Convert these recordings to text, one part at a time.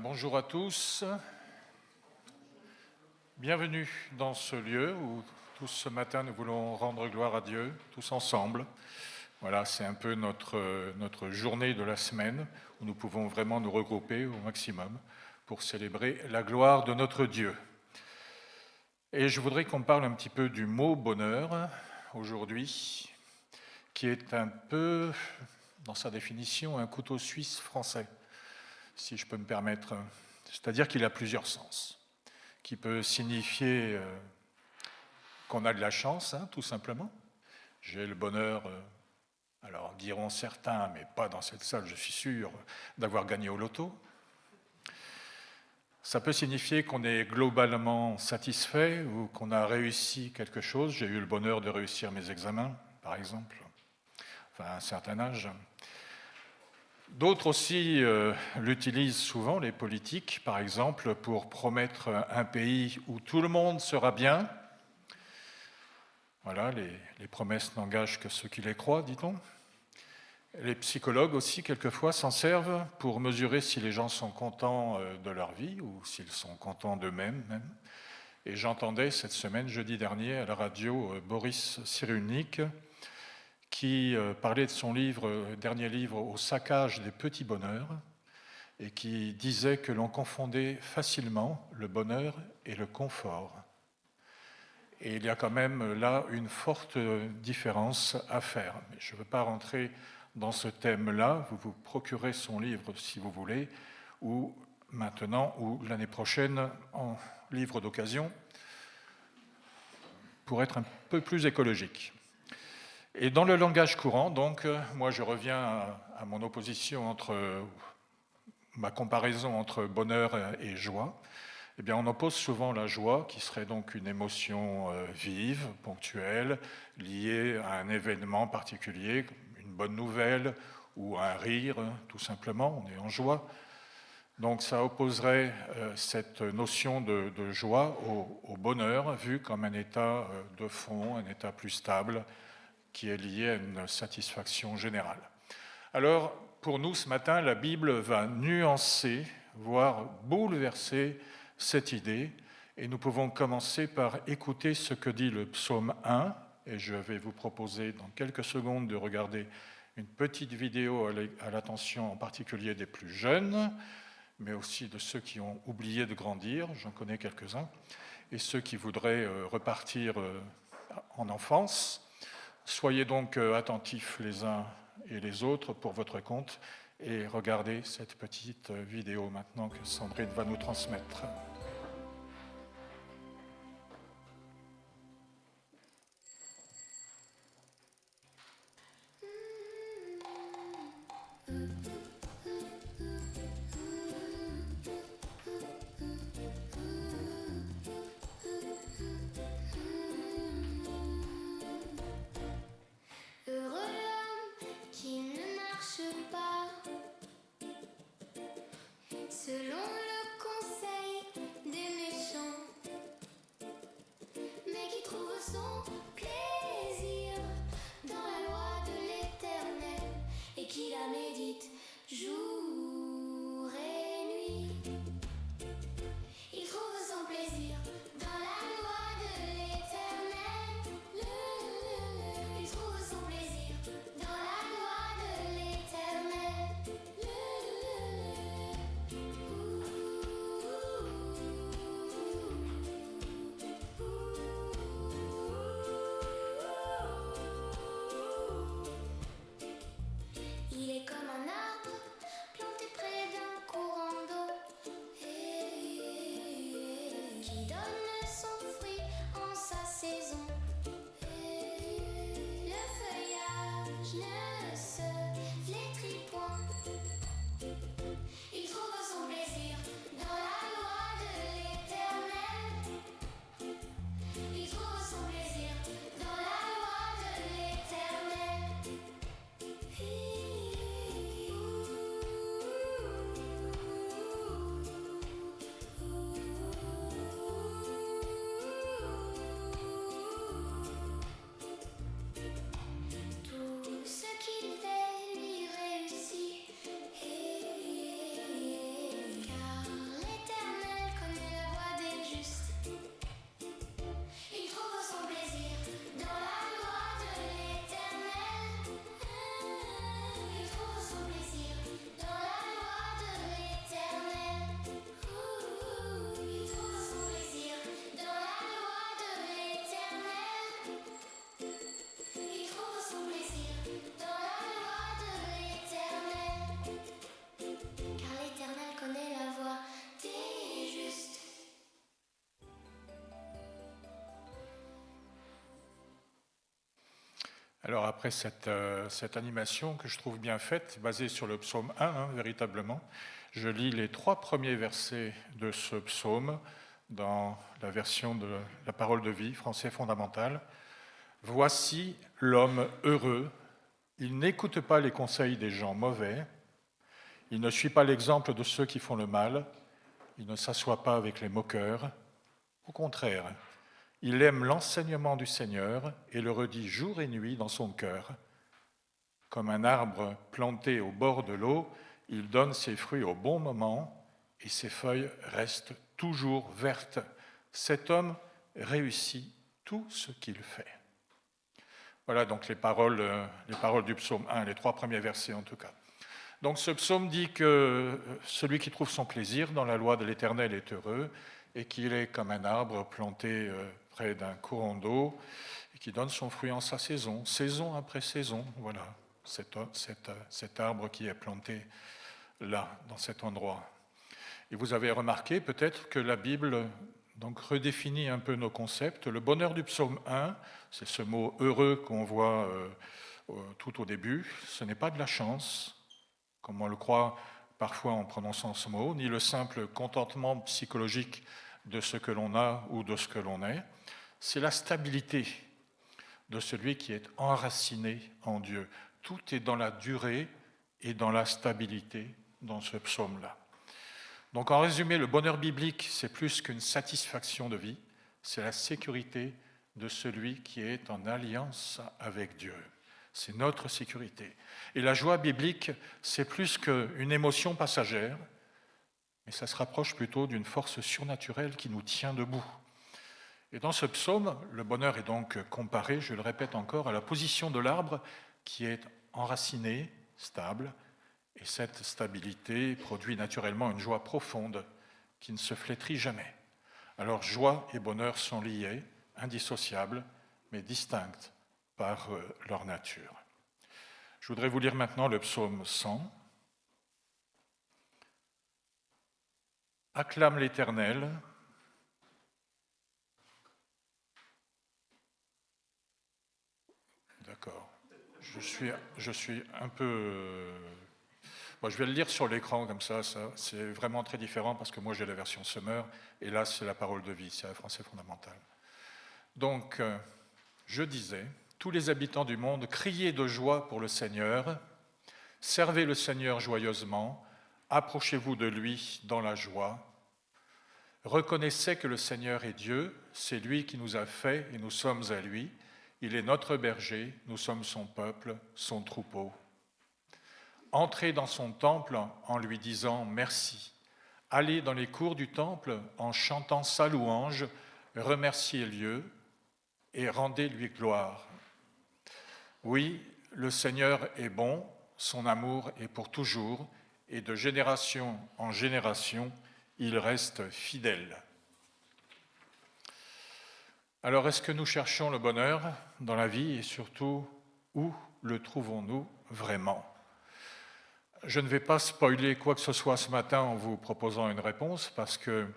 Bonjour à tous. Bienvenue dans ce lieu où tous ce matin nous voulons rendre gloire à Dieu, tous ensemble. Voilà, c'est un peu notre journée de la semaine où nous pouvons vraiment nous regrouper au maximum pour célébrer la gloire de notre Dieu. Et je voudrais qu'on parle un petit peu du mot bonheur aujourd'hui, qui est un peu, dans sa définition, un couteau suisse français, si je peux me permettre. C'est-à-dire qu'il a plusieurs sens, qui peut signifier qu'on a de la chance, tout simplement. J'ai le bonheur, alors diront certains, mais pas dans cette salle, je suis sûr, d'avoir gagné au loto. Ça peut signifier qu'on est globalement satisfait ou qu'on a réussi quelque chose. J'ai eu le bonheur de réussir mes examens, par exemple, enfin à un certain âge. D'autres aussi l'utilisent souvent, les politiques, par exemple, pour promettre un pays où tout le monde sera bien. Voilà, les promesses n'engagent que ceux qui les croient, dit-on. Les psychologues aussi, quelquefois, s'en servent pour mesurer si les gens sont contents de leur vie ou s'ils sont contents d'eux-mêmes. Même. Et j'entendais cette semaine, jeudi dernier, à la radio, Boris Cyrulnik, qui parlait de son dernier livre, Au saccage des petits bonheurs, et qui disait que l'on confondait facilement le bonheur et le confort. Et il y a quand même là une forte différence à faire. Mais je ne veux pas rentrer dans ce thème-là. Vous vous procurez son livre si vous voulez, ou maintenant, ou l'année prochaine, en livre d'occasion, pour être un peu plus écologique. Et dans le langage courant, donc, moi je reviens à mon opposition ma comparaison entre bonheur et joie. Eh bien, on oppose souvent la joie, qui serait donc une émotion vive, ponctuelle, liée à un événement particulier, une bonne nouvelle ou un rire, tout simplement, on est en joie. Donc ça opposerait cette notion de joie au bonheur, vu comme un état de fond, un état plus stable, qui est lié à une satisfaction générale. Alors, pour nous, ce matin, la Bible va nuancer, voire bouleverser cette idée, et nous pouvons commencer par écouter ce que dit le psaume 1, et je vais vous proposer dans quelques secondes de regarder une petite vidéo à l'attention en particulier des plus jeunes, mais aussi de ceux qui ont oublié de grandir, j'en connais quelques-uns, et ceux qui voudraient repartir en enfance. Soyez donc attentifs les uns et les autres pour votre compte et regardez cette petite vidéo maintenant que Sandrine va nous transmettre. Selon le conseil Alors après cette animation que je trouve bien faite, basée sur le psaume 1, véritablement, je lis les 3 premiers versets de ce psaume dans la version de la Parole de vie, français fondamental. « Voici l'homme heureux, il n'écoute pas les conseils des gens mauvais, il ne suit pas l'exemple de ceux qui font le mal, il ne s'assoit pas avec les moqueurs. Au contraire, il aime l'enseignement du Seigneur et le redit jour et nuit dans son cœur. Comme un arbre planté au bord de l'eau, il donne ses fruits au bon moment et ses feuilles restent toujours vertes. Cet homme réussit tout ce qu'il fait. » Voilà donc les paroles du psaume 1, les 3 premiers versets en tout cas. Donc ce psaume dit que celui qui trouve son plaisir dans la loi de l'Éternel est heureux et qu'il est comme un arbre planté près d'un courant d'eau et qui donne son fruit en sa saison, saison après saison. Voilà cet arbre qui est planté là, dans cet endroit. Et vous avez remarqué peut-être que la Bible donc redéfinit un peu nos concepts. Le bonheur du psaume 1, c'est ce mot « heureux » qu'on voit tout au début. Ce n'est pas de la chance, comme on le croit parfois en prononçant ce mot, ni le simple contentement psychologique de ce que l'on a ou de ce que l'on est. C'est la stabilité de celui qui est enraciné en Dieu. Tout est dans la durée et dans la stabilité dans ce psaume-là. Donc en résumé, le bonheur biblique, c'est plus qu'une satisfaction de vie, c'est la sécurité de celui qui est en alliance avec Dieu. C'est notre sécurité. Et la joie biblique, c'est plus qu'une émotion passagère, mais ça se rapproche plutôt d'une force surnaturelle qui nous tient debout. Et dans ce psaume, le bonheur est donc comparé, je le répète encore, à la position de l'arbre qui est enraciné, stable, et cette stabilité produit naturellement une joie profonde qui ne se flétrit jamais. Alors joie et bonheur sont liés, indissociables, mais distinctes par leur nature. Je voudrais vous lire maintenant le psaume 100. Acclame l'Éternel. D'accord. Je suis un peu... Bon, je vais le lire sur l'écran comme ça, c'est vraiment très différent parce que moi j'ai la version Summer et là c'est la parole de vie, c'est la français fondamental. Donc, je disais, tous les habitants du monde, criez de joie pour le Seigneur, servez le Seigneur joyeusement, approchez-vous de lui dans la joie, reconnaissez que le Seigneur est Dieu, c'est lui qui nous a fait et nous sommes à lui, il est notre berger, nous sommes son peuple, son troupeau. Entrez dans son temple en lui disant merci. Allez dans les cours du temple en chantant sa louange, remerciez Dieu et rendez-lui gloire. Oui, le Seigneur est bon, son amour est pour toujours, et de génération en génération, il reste fidèle. Alors, est-ce que nous cherchons le bonheur dans la vie et surtout, où le trouvons-nous vraiment ? Je ne vais pas spoiler quoi que ce soit ce matin en vous proposant une réponse parce que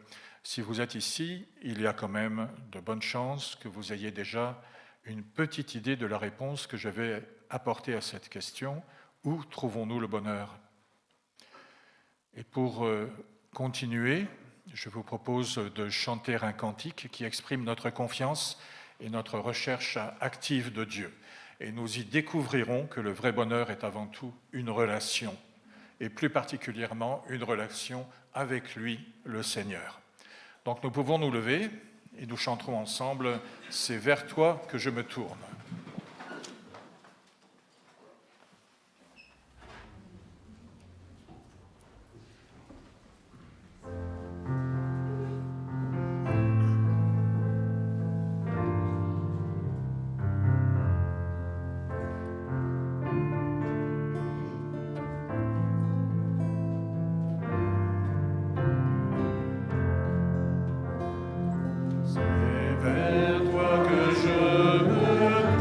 si vous êtes ici, il y a quand même de bonnes chances que vous ayez déjà une petite idée de la réponse que je vais apporter à cette question. Où trouvons-nous le bonheur ? Et pour continuer, je vous propose de chanter un cantique qui exprime notre confiance et notre recherche active de Dieu. Et nous y découvrirons que le vrai bonheur est avant tout une relation, et plus particulièrement une relation avec lui, le Seigneur. Donc nous pouvons nous lever et nous chanterons ensemble « C'est vers toi que je me tourne ». Vers toi que je me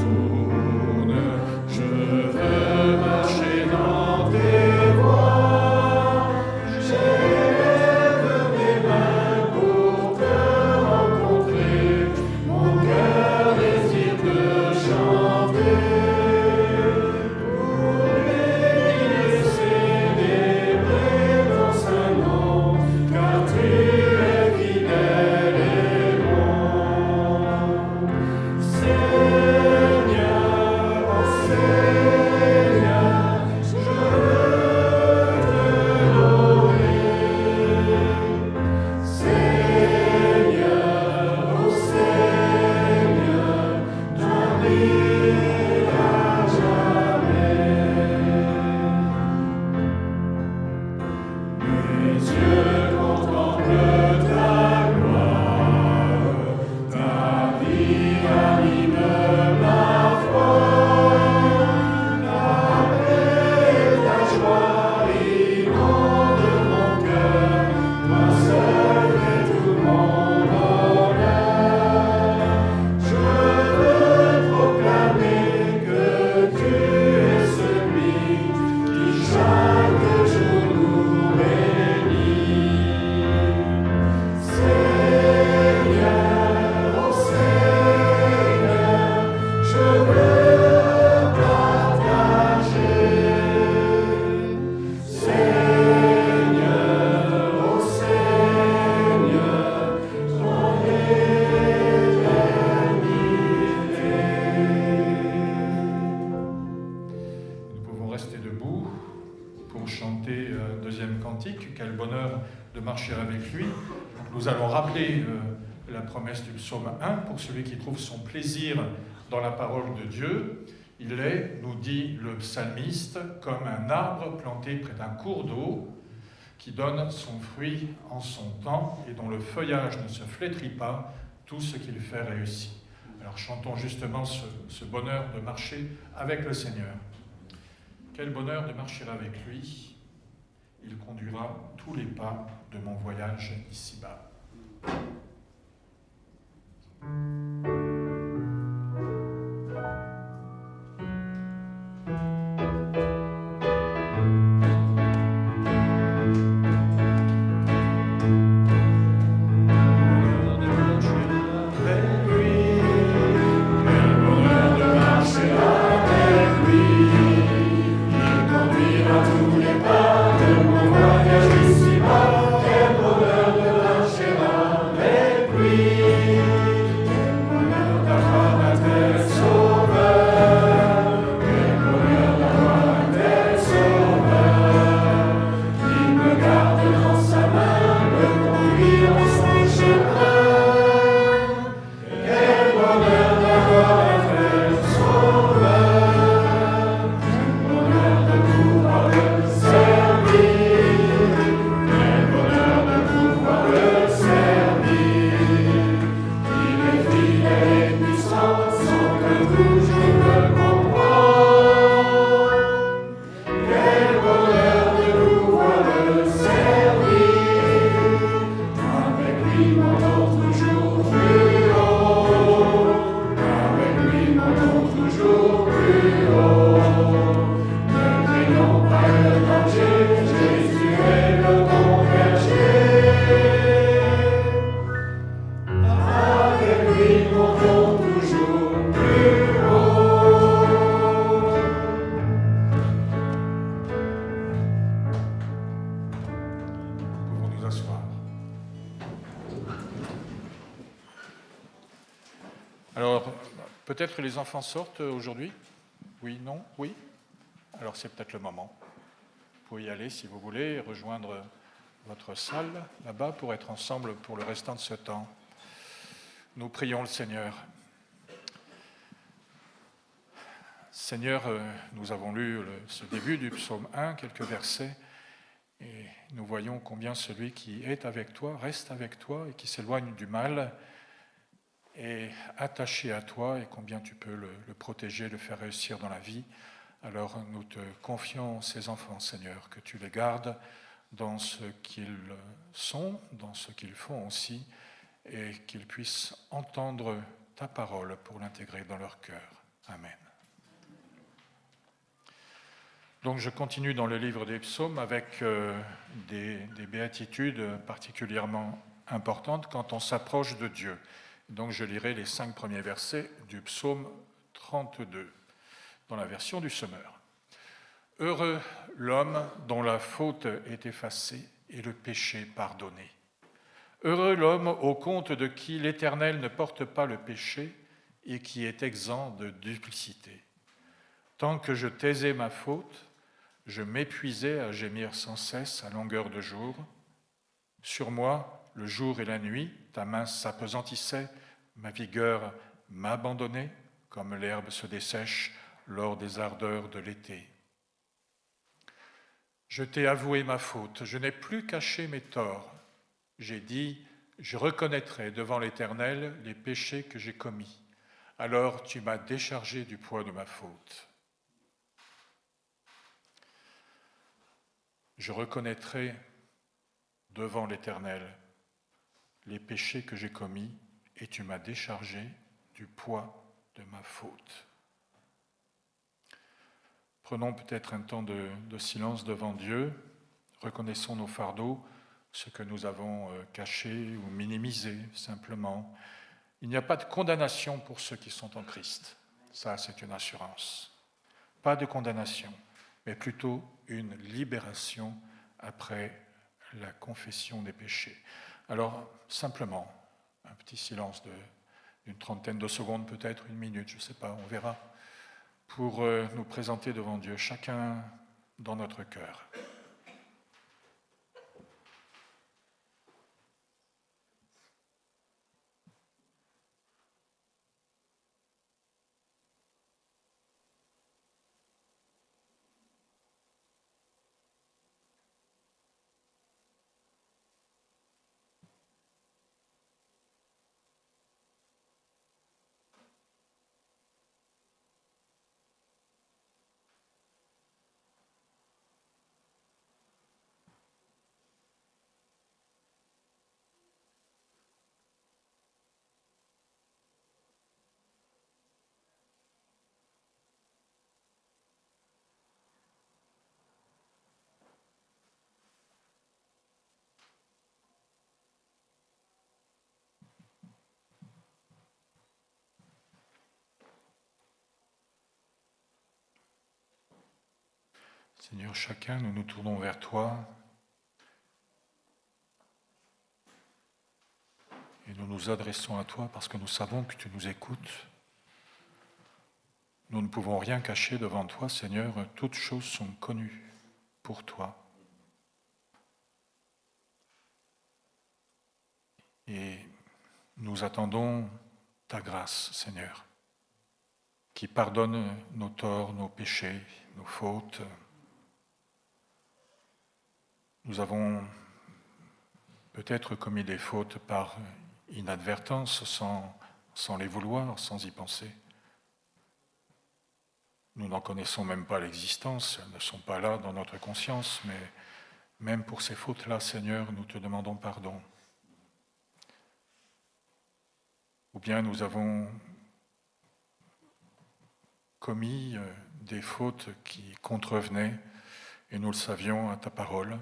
de marcher avec lui. Nous allons rappeler la promesse du psaume 1 pour celui qui trouve son plaisir dans la parole de Dieu. Il est, nous dit le psalmiste, comme un arbre planté près d'un cours d'eau qui donne son fruit en son temps et dont le feuillage ne se flétrit pas, tout ce qu'il fait réussit. Alors chantons justement ce bonheur de marcher avec le Seigneur. Quel bonheur de marcher avec lui. Il conduira tous les pas de mon voyage ici-bas. Alors, peut-être que les enfants sortent aujourd'hui? Oui, non, oui? Alors c'est peut-être le moment. Vous pouvez y aller si vous voulez, rejoindre votre salle là-bas pour être ensemble pour le restant de ce temps. Nous prions le Seigneur. Seigneur, nous avons lu ce début du psaume 1, quelques versets, et nous voyons combien celui qui est avec toi reste avec toi et qui s'éloigne du mal est attaché à toi et combien tu peux le protéger, le faire réussir dans la vie. Alors nous te confions ces enfants, Seigneur, que tu les gardes dans ce qu'ils sont, dans ce qu'ils font aussi, et qu'ils puissent entendre ta parole pour l'intégrer dans leur cœur. Amen. Donc je continue dans le livre des psaumes avec des béatitudes particulièrement importantes quand on s'approche de Dieu. Donc je lirai les 5 premiers versets du psaume 32, dans la version du Semeur. « Heureux l'homme dont la faute est effacée et le péché pardonné. Heureux l'homme au compte de qui l'Éternel ne porte pas le péché et qui est exempt de duplicité. Tant que je taisais ma faute, je m'épuisais à gémir sans cesse à longueur de jour. Sur moi, le jour et la nuit, ta main s'appesantissait, ma vigueur m'abandonnait, comme l'herbe se dessèche lors des ardeurs de l'été. Je t'ai avoué ma faute, je n'ai plus caché mes torts. J'ai dit, je reconnaîtrai devant l'Éternel les péchés que j'ai commis. Alors tu m'as déchargé du poids de ma faute. Je reconnaîtrai devant l'Éternel les péchés que j'ai commis, et tu m'as déchargé du poids de ma faute. Prenons peut-être un temps de silence devant Dieu, reconnaissons nos fardeaux, ce que nous avons caché ou minimisé simplement. Il n'y a pas de condamnation pour ceux qui sont en Christ. Ça, c'est une assurance. Pas de condamnation, mais plutôt une libération après la confession des péchés. Alors, simplement, un petit silence d'une trentaine de secondes, peut-être une minute, je ne sais pas, on verra, pour nous présenter devant Dieu, chacun dans notre cœur. Seigneur, chacun, nous nous tournons vers toi et nous nous adressons à toi parce que nous savons que tu nous écoutes. Nous ne pouvons rien cacher devant toi, Seigneur, toutes choses sont connues pour toi. Et nous attendons ta grâce, Seigneur, qui pardonne nos torts, nos péchés, nos fautes. Nous avons peut-être commis des fautes par inadvertance, sans les vouloir, sans y penser. Nous n'en connaissons même pas l'existence, elles ne sont pas là dans notre conscience, mais même pour ces fautes-là, Seigneur, nous te demandons pardon. Ou bien nous avons commis des fautes qui contrevenaient, et nous le savions, à ta parole,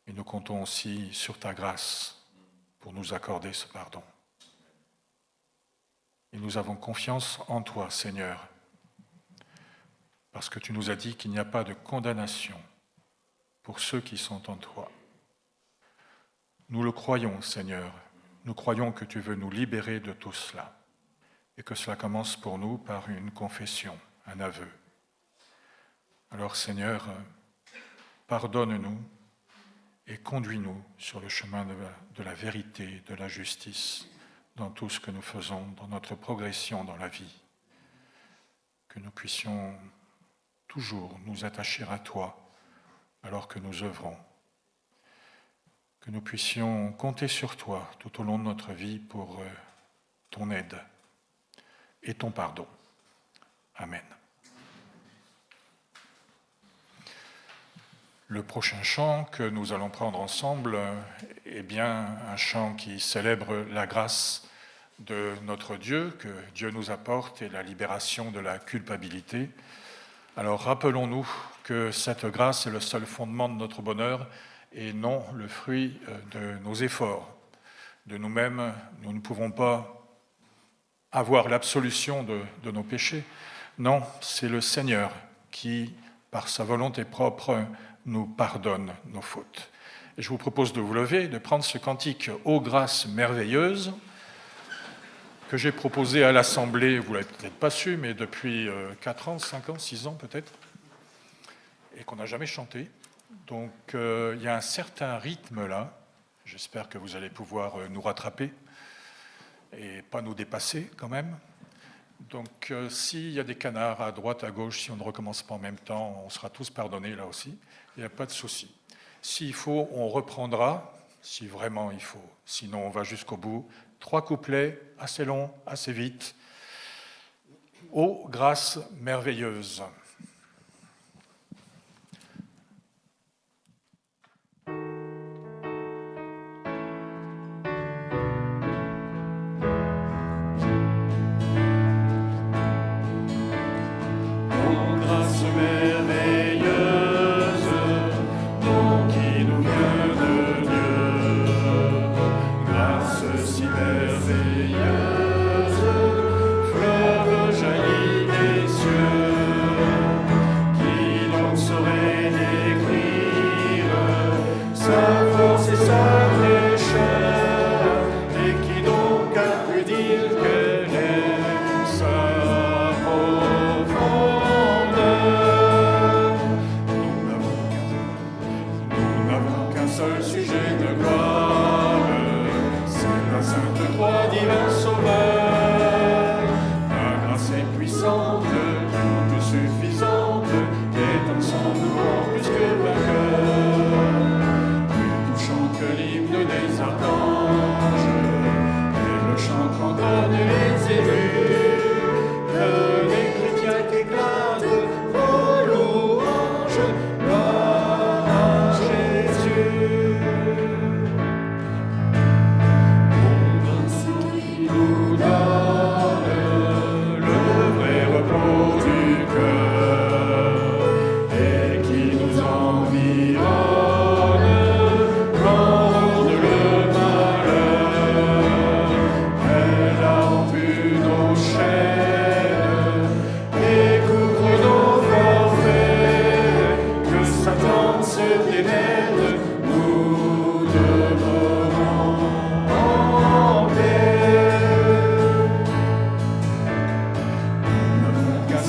et nous comptons aussi sur ta grâce pour nous accorder ce pardon. Et nous avons confiance en toi, Seigneur, parce que tu nous as dit qu'il n'y a pas de condamnation pour ceux qui sont en toi. Nous le croyons, Seigneur. Nous croyons que tu veux nous libérer de tout cela et que cela commence pour nous par une confession, un aveu. Alors, Seigneur, pardonne-nous et conduis-nous sur le chemin de la vérité, de la justice, dans tout ce que nous faisons, dans notre progression dans la vie. Que nous puissions toujours nous attacher à toi alors que nous œuvrons. Que nous puissions compter sur toi tout au long de notre vie pour ton aide et ton pardon. Amen. Le prochain chant que nous allons prendre ensemble est bien un chant qui célèbre la grâce de notre Dieu, que Dieu nous apporte et la libération de la culpabilité. Alors rappelons-nous que cette grâce est le seul fondement de notre bonheur et non le fruit de nos efforts. De nous-mêmes, nous ne pouvons pas avoir l'absolution de nos péchés. Non, c'est le Seigneur qui, par sa volonté propre, nous pardonne nos fautes. Et je vous propose de vous lever, de prendre ce cantique « Ô grâce merveilleuse » que j'ai proposé à l'Assemblée, vous ne l'avez peut-être pas su, mais depuis 4 ans, 5 ans, 6 ans peut-être, et qu'on n'a jamais chanté. Donc il y a un certain rythme là, j'espère que vous allez pouvoir nous rattraper et pas nous dépasser quand même. Donc s'il y a des canards à droite, à gauche, si on ne recommence pas en même temps, on sera tous pardonnés là aussi, il n'y a pas de souci. S'il faut, on reprendra, si vraiment il faut, sinon on va jusqu'au bout. 3 couplets, assez longs, assez vite. Ô grâce merveilleuse. Merveilleuse, fleuve jaillit des cieux.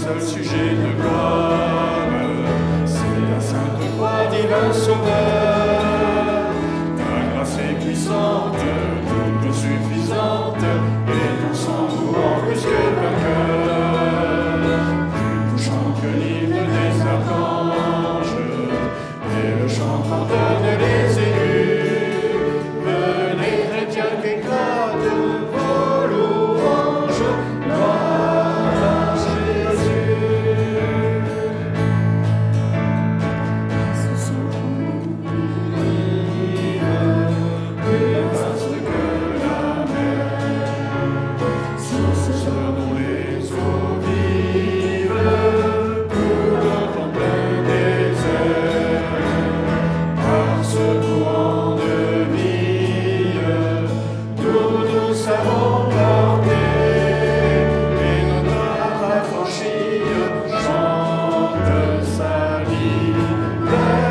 seul sujet de gloire, c'est la sainte croix divin sauveur. Ta grâce est puissante, toute suffisante, et ton sang nous rend plus que vainqueurs. Plus touchant que l'hymne des archanges, et le chant qu'entonnent les élus. Venez chrétiens qu'éclatent vos louanges, gloire à Jésus. Ce sont plus vaste que la mer, source dont les eaux vivent coulent en plein désert. Par ce courant de vie, nous savons porter, et notre âme affranchie chante sa liberté.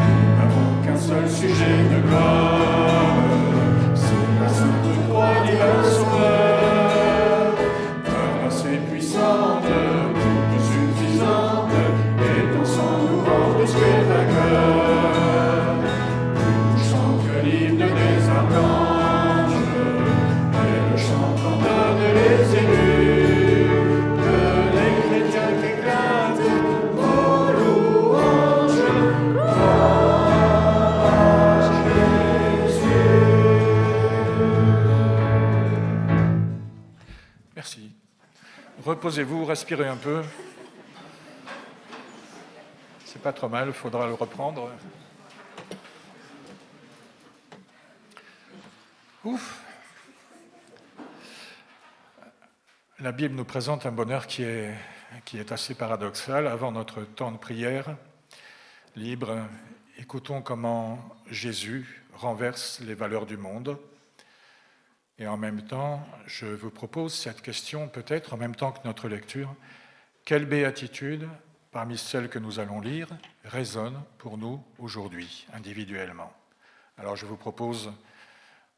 Nous n'avons qu'un seul sujet de gloire, c'est la sainte croix divin sauveur. Ta grâce est puissante, toute suffisante, et ton sang nous rend plus que vainqueurs. Plus touchant que l'hymne des archanges, et le chant qu'entonnent les élus. Venez chrétiens qu'éclatent vos louanges, gloire à Jésus. Merci. Reposez-vous, respirez un peu. C'est pas trop mal, il faudra le reprendre. Ouf. La Bible nous présente un bonheur qui est assez paradoxal. Avant notre temps de prière libre, écoutons comment Jésus renverse les valeurs du monde. Et en même temps, je vous propose cette question, peut-être en même temps que notre lecture. Quelle béatitude, parmi celles que nous allons lire, résonne pour nous aujourd'hui, individuellement? Alors je vous propose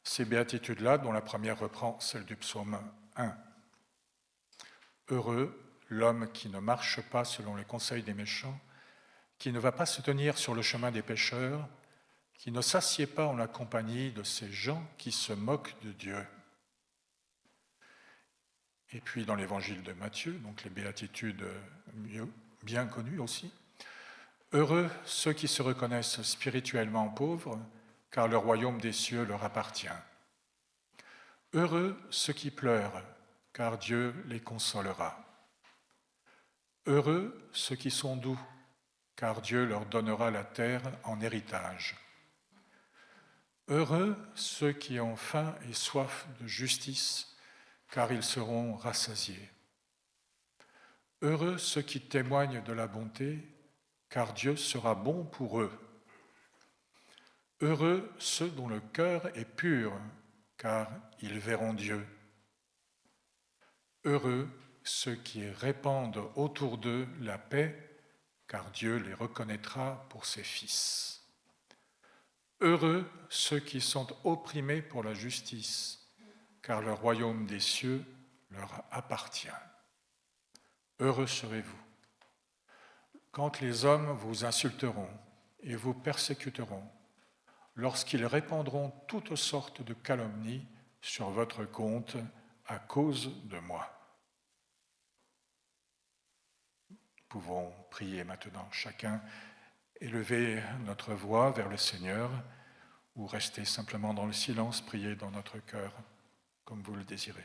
ces béatitudes-là, dont la première reprend celle du psaume 1. Heureux l'homme qui ne marche pas selon les conseils des méchants, qui ne va pas se tenir sur le chemin des pécheurs, qui ne s'assied pas en la compagnie de ces gens qui se moquent de Dieu. Et puis dans l'évangile de Matthieu, donc les béatitudes bien connues aussi. Heureux ceux qui se reconnaissent spirituellement pauvres, car le royaume des cieux leur appartient. Heureux ceux qui pleurent, car Dieu les consolera. Heureux ceux qui sont doux, car Dieu leur donnera la terre en héritage. Heureux ceux qui ont faim et soif de justice, car ils seront rassasiés. Heureux ceux qui témoignent de la bonté, car Dieu sera bon pour eux. Heureux ceux dont le cœur est pur, car ils verront Dieu. Heureux ceux qui répandent autour d'eux la paix, car Dieu les reconnaîtra pour ses fils. Heureux ceux qui sont opprimés pour la justice, car le royaume des cieux leur appartient. Heureux serez-vous quand les hommes vous insulteront et vous persécuteront, lorsqu'ils répandront toutes sortes de calomnies sur votre compte à cause de moi. Nous pouvons prier maintenant chacun, élever notre voix vers le Seigneur ou rester simplement dans le silence, prier dans notre cœur comme vous le désirez.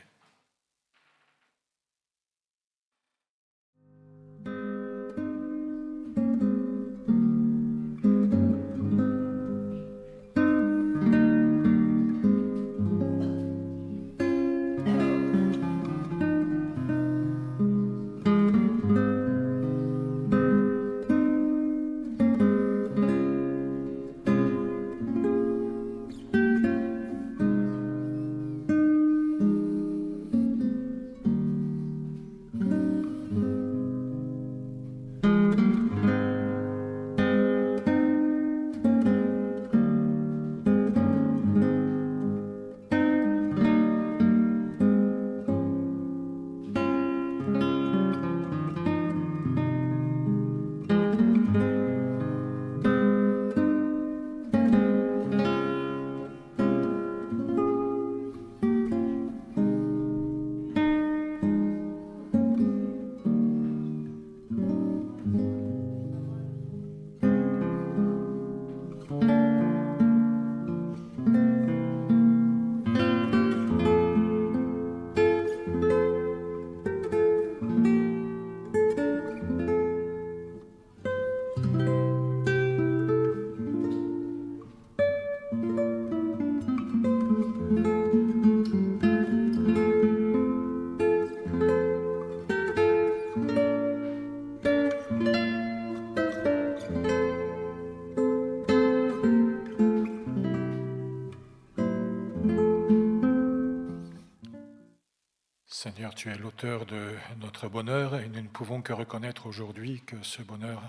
Seigneur, tu es l'auteur de notre bonheur et nous ne pouvons que reconnaître aujourd'hui que ce bonheur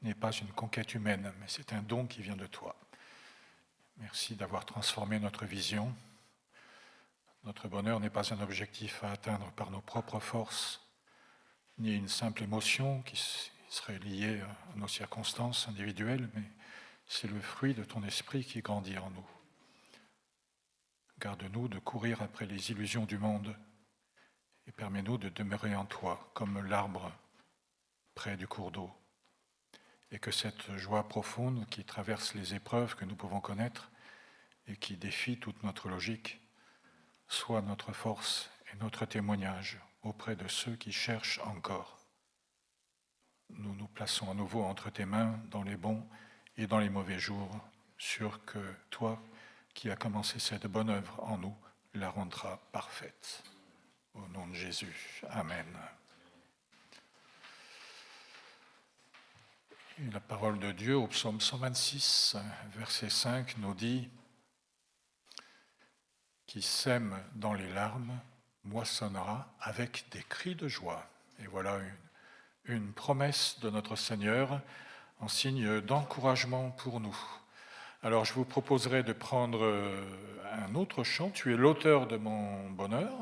n'est pas une conquête humaine, mais c'est un don qui vient de toi. Merci d'avoir transformé notre vision. Notre bonheur n'est pas un objectif à atteindre par nos propres forces, ni une simple émotion qui serait liée à nos circonstances individuelles, mais c'est le fruit de ton esprit qui grandit en nous. Garde-nous de courir après les illusions du monde et permets-nous de demeurer en toi comme l'arbre près du cours d'eau. Et que cette joie profonde qui traverse les épreuves que nous pouvons connaître et qui défie toute notre logique soit notre force et notre témoignage auprès de ceux qui cherchent encore. Nous nous plaçons à nouveau entre tes mains dans les bons et dans les mauvais jours, sûrs que toi, qui as commencé cette bonne œuvre en nous, la rendras parfaite. Au nom de Jésus. Amen. Et la parole de Dieu au psaume 126, verset 5, nous dit « Qui sème dans les larmes moissonnera avec des cris de joie ». Et voilà une promesse de notre Seigneur en signe d'encouragement pour nous. Alors je vous proposerai de prendre un autre chant. Tu es l'auteur de mon bonheur.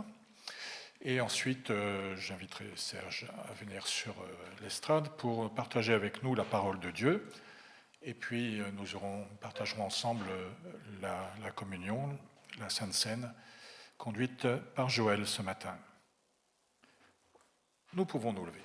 Et ensuite, j'inviterai Serge à venir sur l'estrade pour partager avec nous la parole de Dieu. Et puis, nous partagerons ensemble la communion, la Sainte Seine, conduite par Joël ce matin. Nous pouvons nous lever.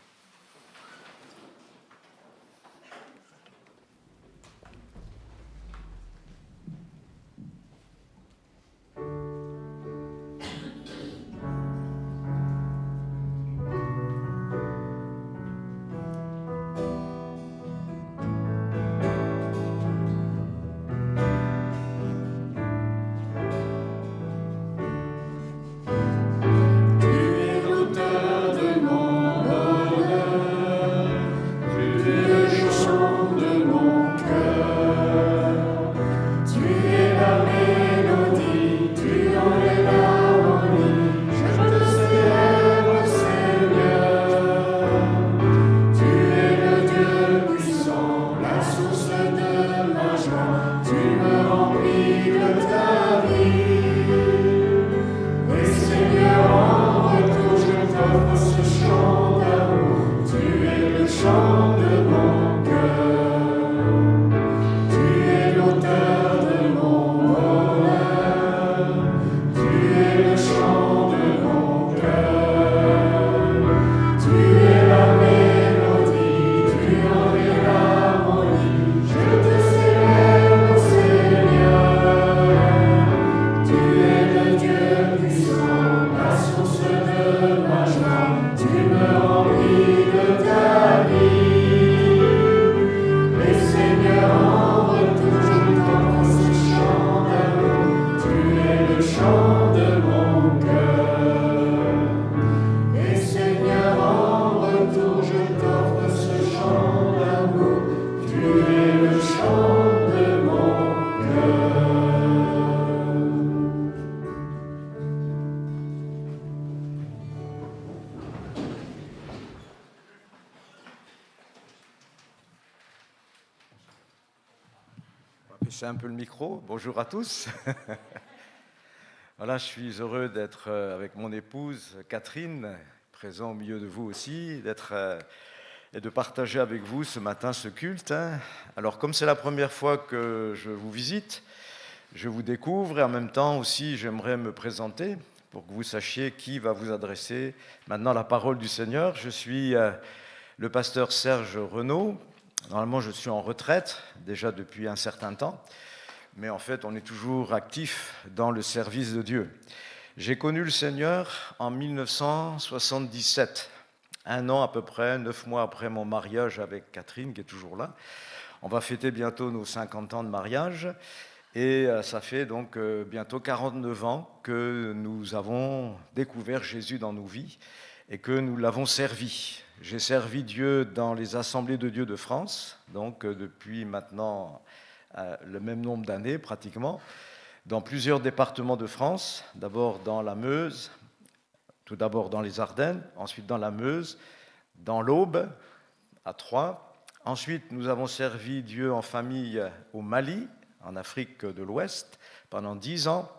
C'est un peu le micro. Bonjour à tous. Voilà, je suis heureux d'être avec mon épouse Catherine, présent au milieu de vous aussi, et de partager avec vous ce matin ce culte. Alors, comme c'est la première fois que je vous visite, je vous découvre et en même temps aussi, j'aimerais me présenter pour que vous sachiez qui va vous adresser maintenant la parole du Seigneur. Je suis le pasteur Serge Renaud. Normalement, je suis en retraite, déjà depuis un certain temps, mais en fait, on est toujours actif dans le service de Dieu. J'ai connu le Seigneur en 1977, un an à peu près, 9 mois après mon mariage avec Catherine, qui est toujours là. On va fêter bientôt nos 50 ans de mariage, et ça fait donc bientôt 49 ans que nous avons découvert Jésus dans nos vies et que nous l'avons servi. J'ai servi Dieu dans les assemblées de Dieu de France, donc depuis maintenant le même nombre d'années pratiquement, dans plusieurs départements de France, d'abord dans la Meuse, tout d'abord dans les Ardennes, ensuite dans la Meuse, dans l'Aube, à Troyes. Ensuite, nous avons servi Dieu en famille au Mali, en Afrique de l'Ouest, pendant 10 ans.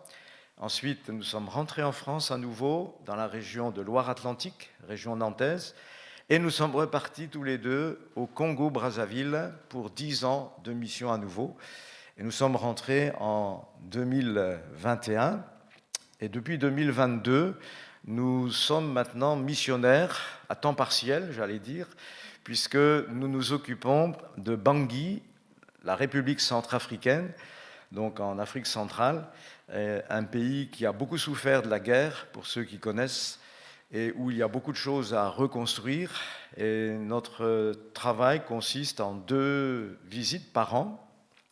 Ensuite, nous sommes rentrés en France à nouveau, dans la région de Loire-Atlantique, région nantaise, et nous sommes repartis tous les deux au Congo-Brazzaville pour 10 ans de mission à nouveau. Et nous sommes rentrés en 2021, et depuis 2022, nous sommes maintenant missionnaires à temps partiel, j'allais dire, puisque nous nous occupons de Bangui, la République centrafricaine, donc en Afrique centrale, un pays qui a beaucoup souffert de la guerre, pour ceux qui connaissent, et où il y a beaucoup de choses à reconstruire. Et notre travail consiste en 2 visites par an.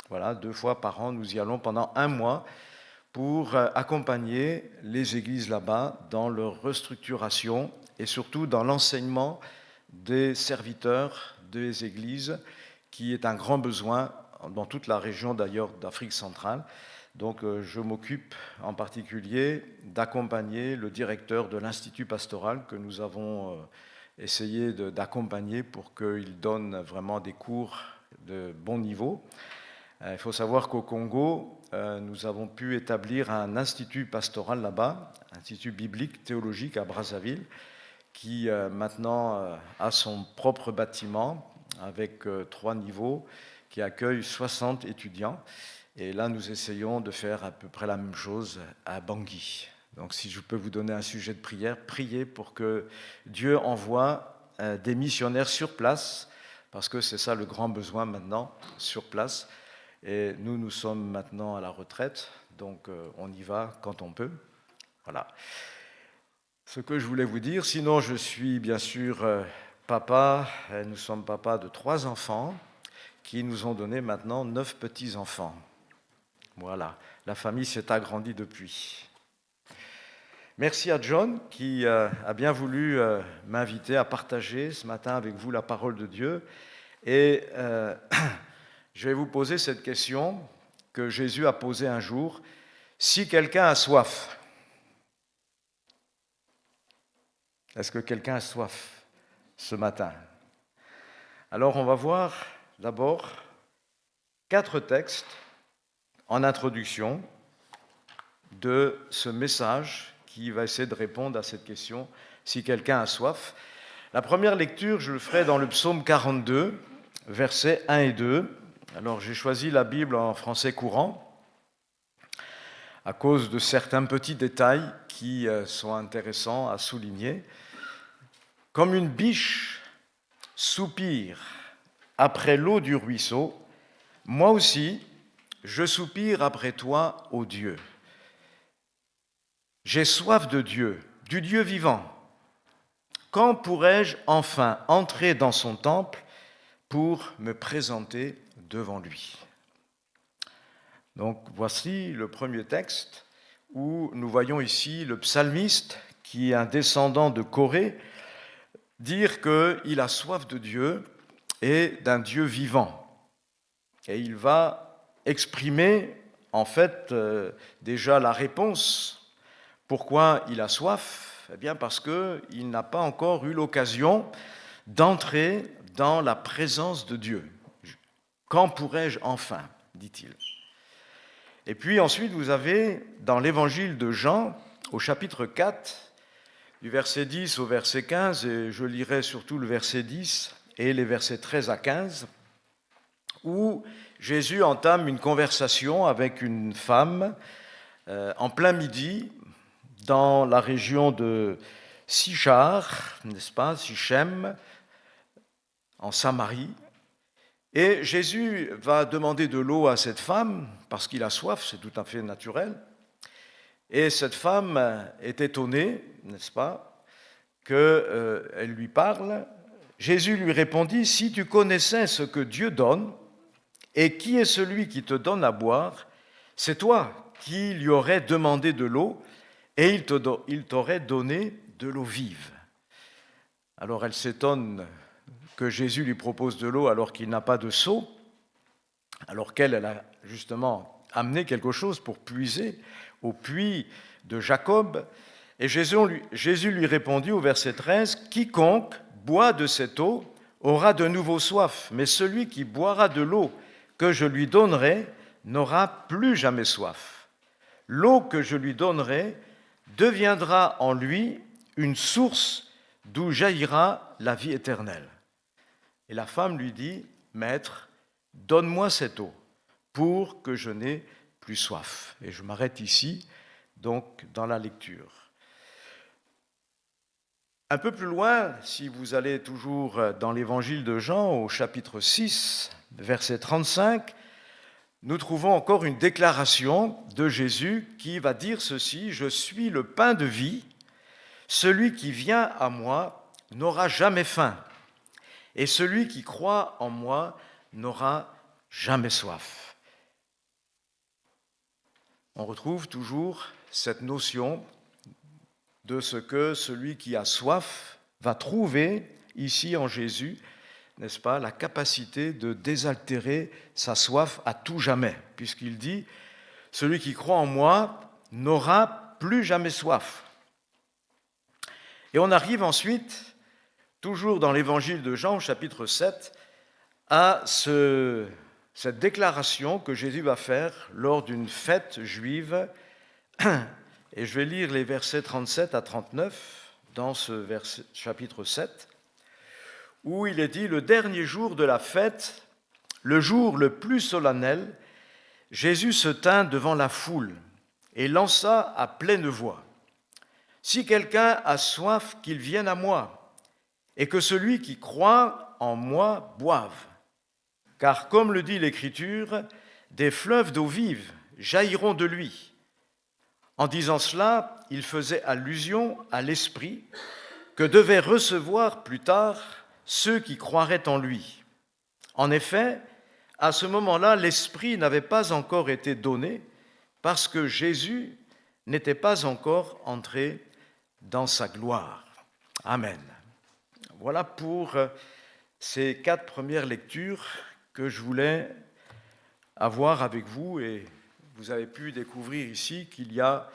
Voilà, 2 fois par an, nous y allons pendant 1 mois pour accompagner les églises là-bas dans leur restructuration et surtout dans l'enseignement des serviteurs des églises, qui est un grand besoin dans toute la région d'ailleurs d'Afrique centrale. Donc je m'occupe en particulier d'accompagner le directeur de l'Institut pastoral que nous avons essayé d'accompagner pour qu'il donne vraiment des cours de bon niveau. Il faut savoir qu'au Congo, nous avons pu établir un institut pastoral là-bas, institut biblique théologique à Brazzaville, qui maintenant a son propre bâtiment avec 3 niveaux, qui accueille 60 étudiants. Et là, nous essayons de faire à peu près la même chose à Bangui. Donc, si je peux vous donner un sujet de prière, priez pour que Dieu envoie des missionnaires sur place, parce que c'est ça le grand besoin maintenant, sur place. Et nous, nous sommes maintenant à la retraite, donc on y va quand on peut. Voilà. Ce que je voulais vous dire, sinon je suis bien sûr papa, nous sommes papa de 3 enfants, qui nous ont donné maintenant 9 petits-enfants. Voilà, la famille s'est agrandie depuis. Merci à John qui a bien voulu m'inviter à partager ce matin avec vous la parole de Dieu. Et je vais vous poser cette question que Jésus a posée un jour. Si quelqu'un a soif, est-ce que quelqu'un a soif ce matin? Alors on va voir d'abord 4 textes en introduction de ce message qui va essayer de répondre à cette question, si quelqu'un a soif. La première lecture, je le ferai dans le psaume 42, versets 1 et 2. Alors j'ai choisi la Bible en français courant à cause de certains petits détails qui sont intéressants à souligner. Comme une biche soupire après l'eau du ruisseau, moi aussi, je soupire après toi, ô Dieu. J'ai soif de Dieu, du Dieu vivant. Quand pourrai-je enfin entrer dans son temple pour me présenter devant lui? Donc voici le premier texte où nous voyons ici le psalmiste, qui est un descendant de Corée, dire qu'il a soif de Dieu et d'un Dieu vivant. Et il va exprimer en fait déjà la réponse. Pourquoi il a soif? Eh bien parce qu'il n'a pas encore eu l'occasion d'entrer dans la présence de Dieu. Quand pourrai-je enfin, dit-il. Et puis ensuite, vous avez dans l'évangile de Jean, au chapitre 4, du verset 10 au verset 15, et je lirai surtout le verset 10 et les versets 13 à 15, où Jésus entame une conversation avec une femme en plein midi dans la région de Sichar, n'est-ce pas, Sichem, en Samarie. Et Jésus va demander de l'eau à cette femme, parce qu'il a soif, c'est tout à fait naturel. Et cette femme est étonnée, n'est-ce pas, qu'elle lui parle. Jésus lui répondit, « Si tu connaissais ce que Dieu donne, et qui est celui qui te donne à boire, c'est toi qui lui aurais demandé de l'eau, et il t'aurait donné de l'eau vive. » Alors elle s'étonne que Jésus lui propose de l'eau alors qu'il n'a pas de seau, alors qu'elle a justement amené quelque chose pour puiser au puits de Jacob. Et Jésus lui répondit au verset 13, « Quiconque boit de cette eau aura de nouveau soif, mais celui qui boira de l'eau que je lui donnerai n'aura plus jamais soif. L'eau que je lui donnerai deviendra en lui une source d'où jaillira la vie éternelle. » Et la femme lui dit, « Maître, donne-moi cette eau pour que je n'ai plus soif. » Et je m'arrête ici, donc, dans la lecture. Un peu plus loin, si vous allez toujours dans l'évangile de Jean, au chapitre 6, verset 35, nous trouvons encore une déclaration de Jésus qui va dire ceci, « Je suis le pain de vie, celui qui vient à moi n'aura jamais faim, et celui qui croit en moi n'aura jamais soif. » On retrouve toujours cette notion de ce que celui qui a soif va trouver ici en Jésus, n'est-ce pas, la capacité de désaltérer sa soif à tout jamais, puisqu'il dit « Celui qui croit en moi n'aura plus jamais soif. » Et on arrive ensuite, toujours dans l'évangile de Jean, au chapitre 7, à cette déclaration que Jésus va faire lors d'une fête juive. Et je vais lire les versets 37 à 39 dans ce chapitre 7, où il est dit « Le dernier jour de la fête, le jour le plus solennel, Jésus se tint devant la foule et lança à pleine voix. « Si quelqu'un a soif, qu'il vienne à moi, et que celui qui croit en moi boive. Car comme le dit l'Écriture, des fleuves d'eau vive jailliront de lui. » En disant cela, il faisait allusion à l'Esprit que devaient recevoir plus tard ceux qui croiraient en lui. En effet, à ce moment-là, l'Esprit n'avait pas encore été donné parce que Jésus n'était pas encore entré dans sa gloire. Amen. Voilà pour ces 4 premières lectures que je voulais avoir avec vous, et vous avez pu découvrir ici qu'il y a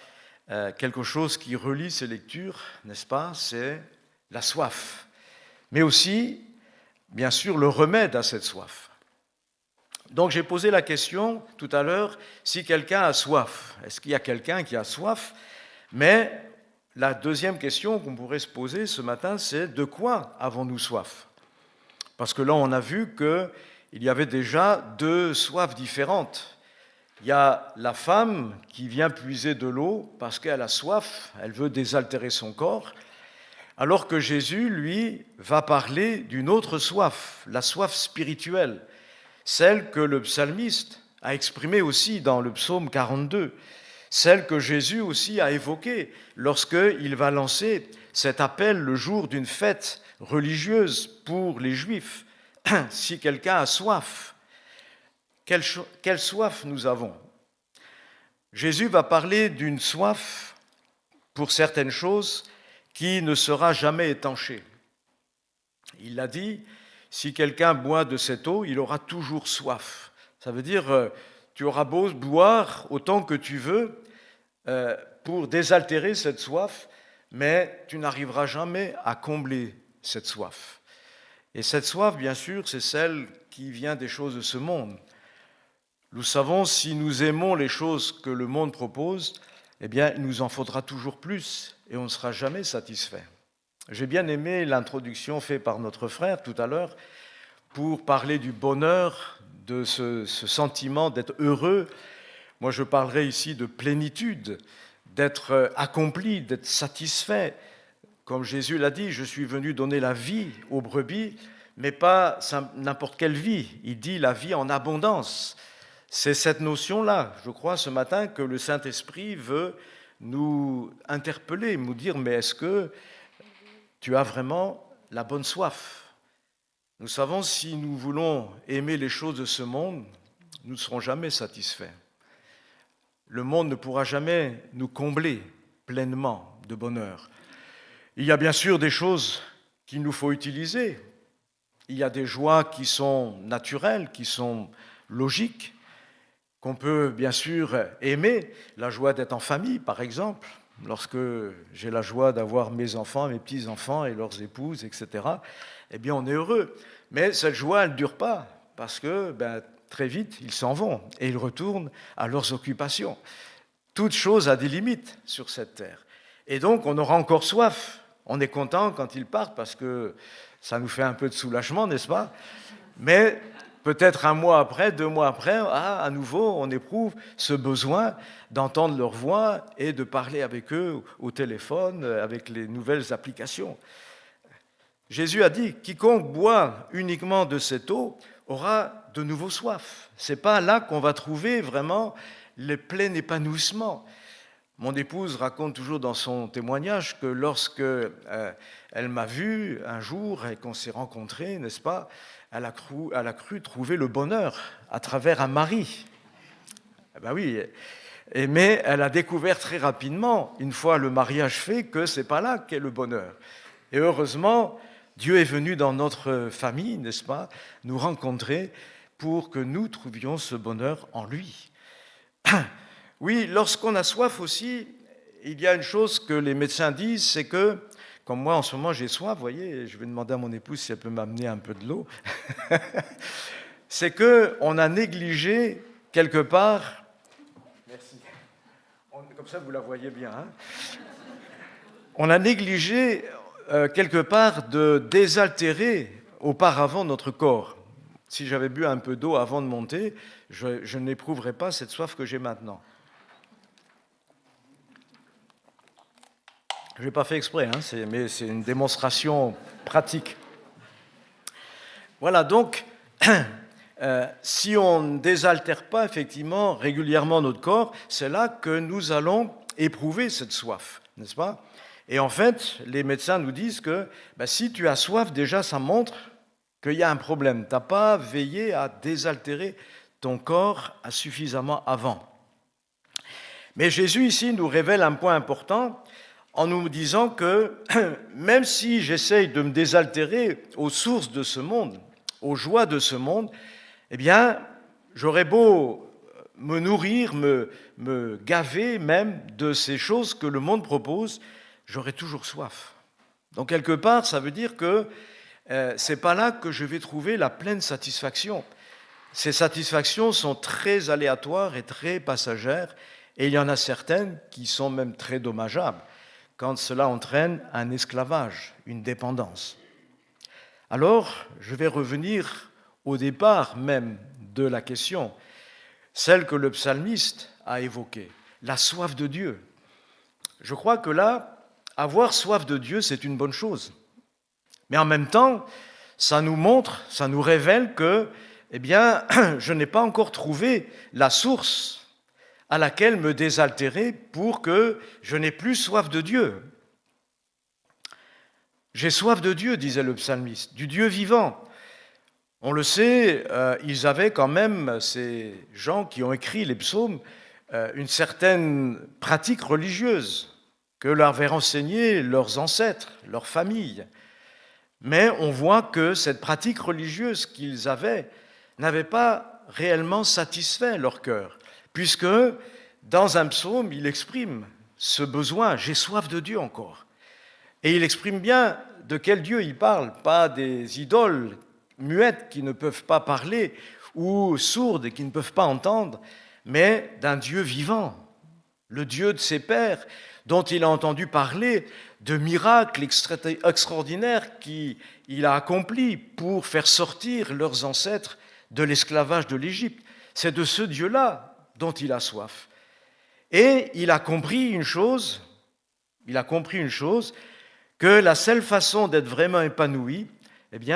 quelque chose qui relie ces lectures, n'est-ce pas? C'est la soif, mais aussi, bien sûr, le remède à cette soif. Donc j'ai posé la question tout à l'heure, si quelqu'un a soif, est-ce qu'il y a quelqu'un qui a soif? Mais la deuxième question qu'on pourrait se poser ce matin, c'est de quoi avons-nous soif? Parce que là, on a vu qu'il y avait déjà 2 soifs différentes. Il y a la femme qui vient puiser de l'eau parce qu'elle a soif, elle veut désaltérer son corps, alors que Jésus, lui, va parler d'une autre soif, la soif spirituelle, celle que le psalmiste a exprimée aussi dans le psaume 42, celle que Jésus aussi a évoquée lorsqu'il va lancer cet appel le jour d'une fête religieuse pour les Juifs. Si quelqu'un a soif, quelle soif nous avons? Jésus va parler d'une soif pour certaines choses qui ne sera jamais étanchée. Il l'a dit, si quelqu'un boit de cette eau, il aura toujours soif. Ça veut dire, tu auras beau boire autant que tu veux pour désaltérer cette soif, mais tu n'arriveras jamais à combler cette soif. Et cette soif, bien sûr, c'est celle qui vient des choses de ce monde. Nous savons, si nous aimons les choses que le monde propose, eh bien, il nous en faudra toujours plus et on ne sera jamais satisfait. J'ai bien aimé l'introduction faite par notre frère tout à l'heure pour parler du bonheur, de ce sentiment d'être heureux. Moi, je parlerai ici de plénitude, d'être accompli, d'être satisfait. Comme Jésus l'a dit, je suis venu donner la vie aux brebis, mais pas n'importe quelle vie. Il dit la vie en abondance. C'est cette notion-là, je crois, ce matin, que le Saint-Esprit veut nous interpeller, nous dire, mais est-ce que tu as vraiment la bonne soif? Nous savons, si nous voulons aimer les choses de ce monde, nous ne serons jamais satisfaits. Le monde ne pourra jamais nous combler pleinement de bonheur. Il y a bien sûr des choses qu'il nous faut utiliser. Il y a des joies qui sont naturelles, qui sont logiques, qu'on peut bien sûr aimer, la joie d'être en famille par exemple, lorsque j'ai la joie d'avoir mes enfants, mes petits-enfants et leurs épouses, etc., eh bien on est heureux. Mais cette joie, elle ne dure pas, parce que très vite, ils s'en vont et ils retournent à leurs occupations. Toute chose a des limites sur cette terre. Et donc, on aura encore soif. On est content quand ils partent, parce que ça nous fait un peu de soulagement, n'est-ce pas? Mais peut-être un mois après, 2 mois après, à nouveau, on éprouve ce besoin d'entendre leur voix et de parler avec eux au téléphone, avec les nouvelles applications. Jésus a dit, quiconque boit uniquement de cette eau aura de nouveau soif. Ce n'est pas là qu'on va trouver vraiment le plein épanouissement. Mon épouse raconte toujours dans son témoignage que lorsque elle m'a vu un jour et qu'on s'est rencontrés, n'est-ce pas, elle a cru trouver le bonheur à travers un mari. Eh ben oui, mais elle a découvert très rapidement, une fois le mariage fait, que ce n'est pas là qu'est le bonheur. Et heureusement, Dieu est venu dans notre famille, n'est-ce pas, nous rencontrer pour que nous trouvions ce bonheur en lui. Oui, lorsqu'on a soif aussi, il y a une chose que les médecins disent, c'est que, comme moi en ce moment j'ai soif, vous voyez, je vais demander à mon épouse si elle peut m'amener un peu de l'eau, c'est qu'on a négligé quelque part, merci, comme ça vous la voyez bien, hein, on a négligé quelque part de désaltérer auparavant notre corps. Si j'avais bu un peu d'eau avant de monter, je n'éprouverais pas cette soif que j'ai maintenant. Je n'ai pas fait exprès, hein, mais c'est une démonstration pratique. Voilà, donc, si on ne désaltère pas effectivement régulièrement notre corps, c'est là que nous allons éprouver cette soif, n'est-ce pas? Et en fait, les médecins nous disent que si tu as soif, déjà, ça montre qu'il y a un problème. Tu n'as pas veillé à désaltérer ton corps suffisamment avant. Mais Jésus, ici, nous révèle un point important en nous disant que même si j'essaye de me désaltérer aux sources de ce monde, aux joies de ce monde, eh bien, j'aurais beau me nourrir, me gaver même de ces choses que le monde propose, j'aurai toujours soif. Donc, quelque part, ça veut dire que ce n'est pas là que je vais trouver la pleine satisfaction. Ces satisfactions sont très aléatoires et très passagères, et il y en a certaines qui sont même très dommageables, quand cela entraîne un esclavage, une dépendance. Alors, je vais revenir au départ même de la question, celle que le psalmiste a évoquée, la soif de Dieu. Je crois que là, avoir soif de Dieu, c'est une bonne chose. Mais en même temps, ça nous montre, ça nous révèle que, je n'ai pas encore trouvé la source à laquelle me désaltérer pour que je n'ai plus soif de Dieu. J'ai soif de Dieu, disait le psalmiste, du Dieu vivant. On le sait, ils avaient quand même, ces gens qui ont écrit les psaumes, une certaine pratique religieuse que leur avaient enseigné leurs ancêtres, leurs familles. Mais on voit que cette pratique religieuse qu'ils avaient n'avait pas réellement satisfait leur cœur, puisque dans un psaume, il exprime ce besoin, j'ai soif de Dieu encore. Et il exprime bien de quel Dieu il parle, pas des idoles muettes qui ne peuvent pas parler ou sourdes et qui ne peuvent pas entendre, mais d'un Dieu vivant, le Dieu de ses pères, dont il a entendu parler de miracles extraordinaires qu'il a accomplis pour faire sortir leurs ancêtres de l'esclavage de l'Égypte. C'est de ce Dieu-là dont il a soif. Et il a compris une chose, que la seule façon d'être vraiment épanoui,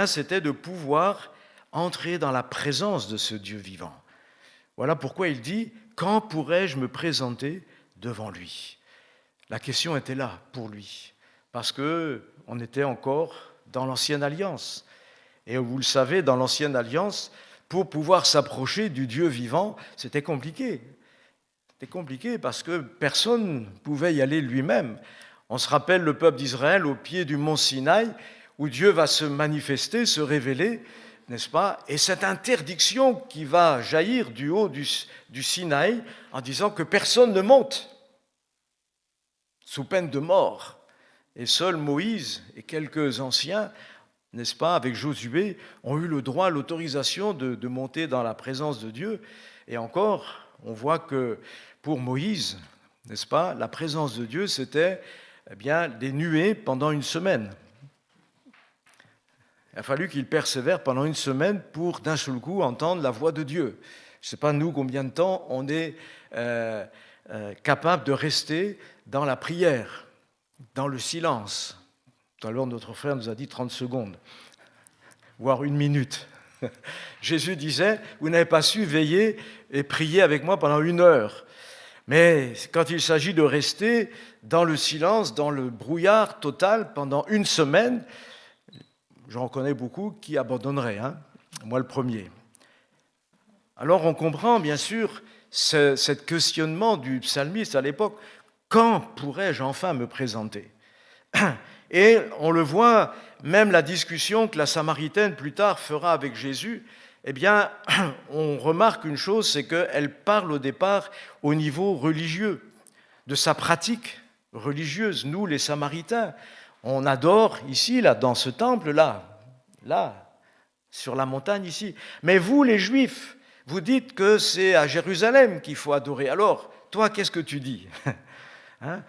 c'était de pouvoir entrer dans la présence de ce Dieu vivant. Voilà pourquoi il dit « Quand pourrais-je me présenter devant lui ?» La question était là pour lui, parce qu'on était encore dans l'Ancienne Alliance. Et vous le savez, dans l'Ancienne Alliance, pour pouvoir s'approcher du Dieu vivant, c'était compliqué. C'était compliqué parce que personne ne pouvait y aller lui-même. On se rappelle le peuple d'Israël au pied du mont Sinaï, où Dieu va se manifester, se révéler, n'est-ce pas? Et cette interdiction qui va jaillir du haut du Sinaï en disant que personne ne monte sous peine de mort. Et seul Moïse et quelques anciens, n'est-ce pas, avec Josué, ont eu le droit, l'autorisation de monter dans la présence de Dieu. Et encore, on voit que pour Moïse, n'est-ce pas, la présence de Dieu, c'était bien des nuées pendant une semaine. Il a fallu qu'il persévère pendant une semaine pour d'un seul coup entendre la voix de Dieu. Je ne sais pas nous combien de temps on est capable de rester dans la prière, dans le silence. Tout à l'heure, notre frère nous a dit 30 secondes, voire 1 minute. Jésus disait, vous n'avez pas su veiller et prier avec moi pendant 1 heure. Mais quand il s'agit de rester dans le silence, dans le brouillard total pendant 1 semaine, j'en connais beaucoup qui abandonneraient, hein, moi le premier. Alors on comprend bien sûr ce questionnement du psalmiste à l'époque, quand pourrais-je enfin me présenter ? Et on le voit, même la discussion que la Samaritaine plus tard fera avec Jésus, eh bien, on remarque une chose, c'est qu'elle parle au départ au niveau religieux, de sa pratique religieuse. Nous, les Samaritains, on adore ici, là, dans ce temple-là, là, sur la montagne ici. Mais vous, les Juifs, vous dites que c'est à Jérusalem qu'il faut adorer. Alors, toi, qu'est-ce que tu dis ? Hein ?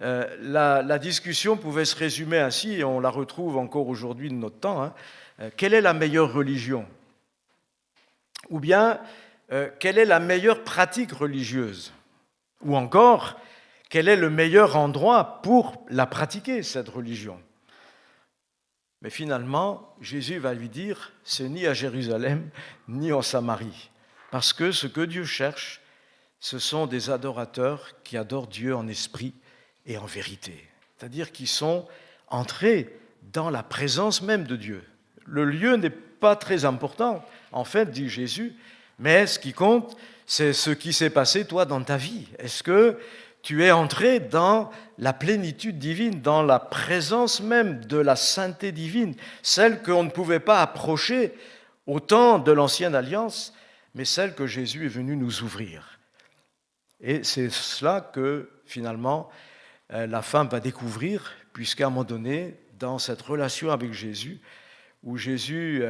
La discussion pouvait se résumer ainsi, et on la retrouve encore aujourd'hui de notre temps. Hein. Quelle est la meilleure religion ? Ou bien, quelle est la meilleure pratique religieuse ? Ou encore, quel est le meilleur endroit pour la pratiquer, cette religion ? Mais finalement, Jésus va lui dire, c'est ni à Jérusalem, ni en Samarie. Parce que ce que Dieu cherche, ce sont des adorateurs qui adorent Dieu en esprit et en vérité. C'est-à-dire qui sont entrés dans la présence même de Dieu. Le lieu n'est pas très important, en fait, dit Jésus, mais ce qui compte, c'est ce qui s'est passé, toi, dans ta vie. Est-ce que tu es entré dans la plénitude divine, dans la présence même de la sainteté divine, celle qu'on ne pouvait pas approcher au temps de l'Ancienne Alliance, mais celle que Jésus est venu nous ouvrir. Et c'est cela que, finalement, la femme va découvrir, puisqu'à un moment donné, dans cette relation avec Jésus, où Jésus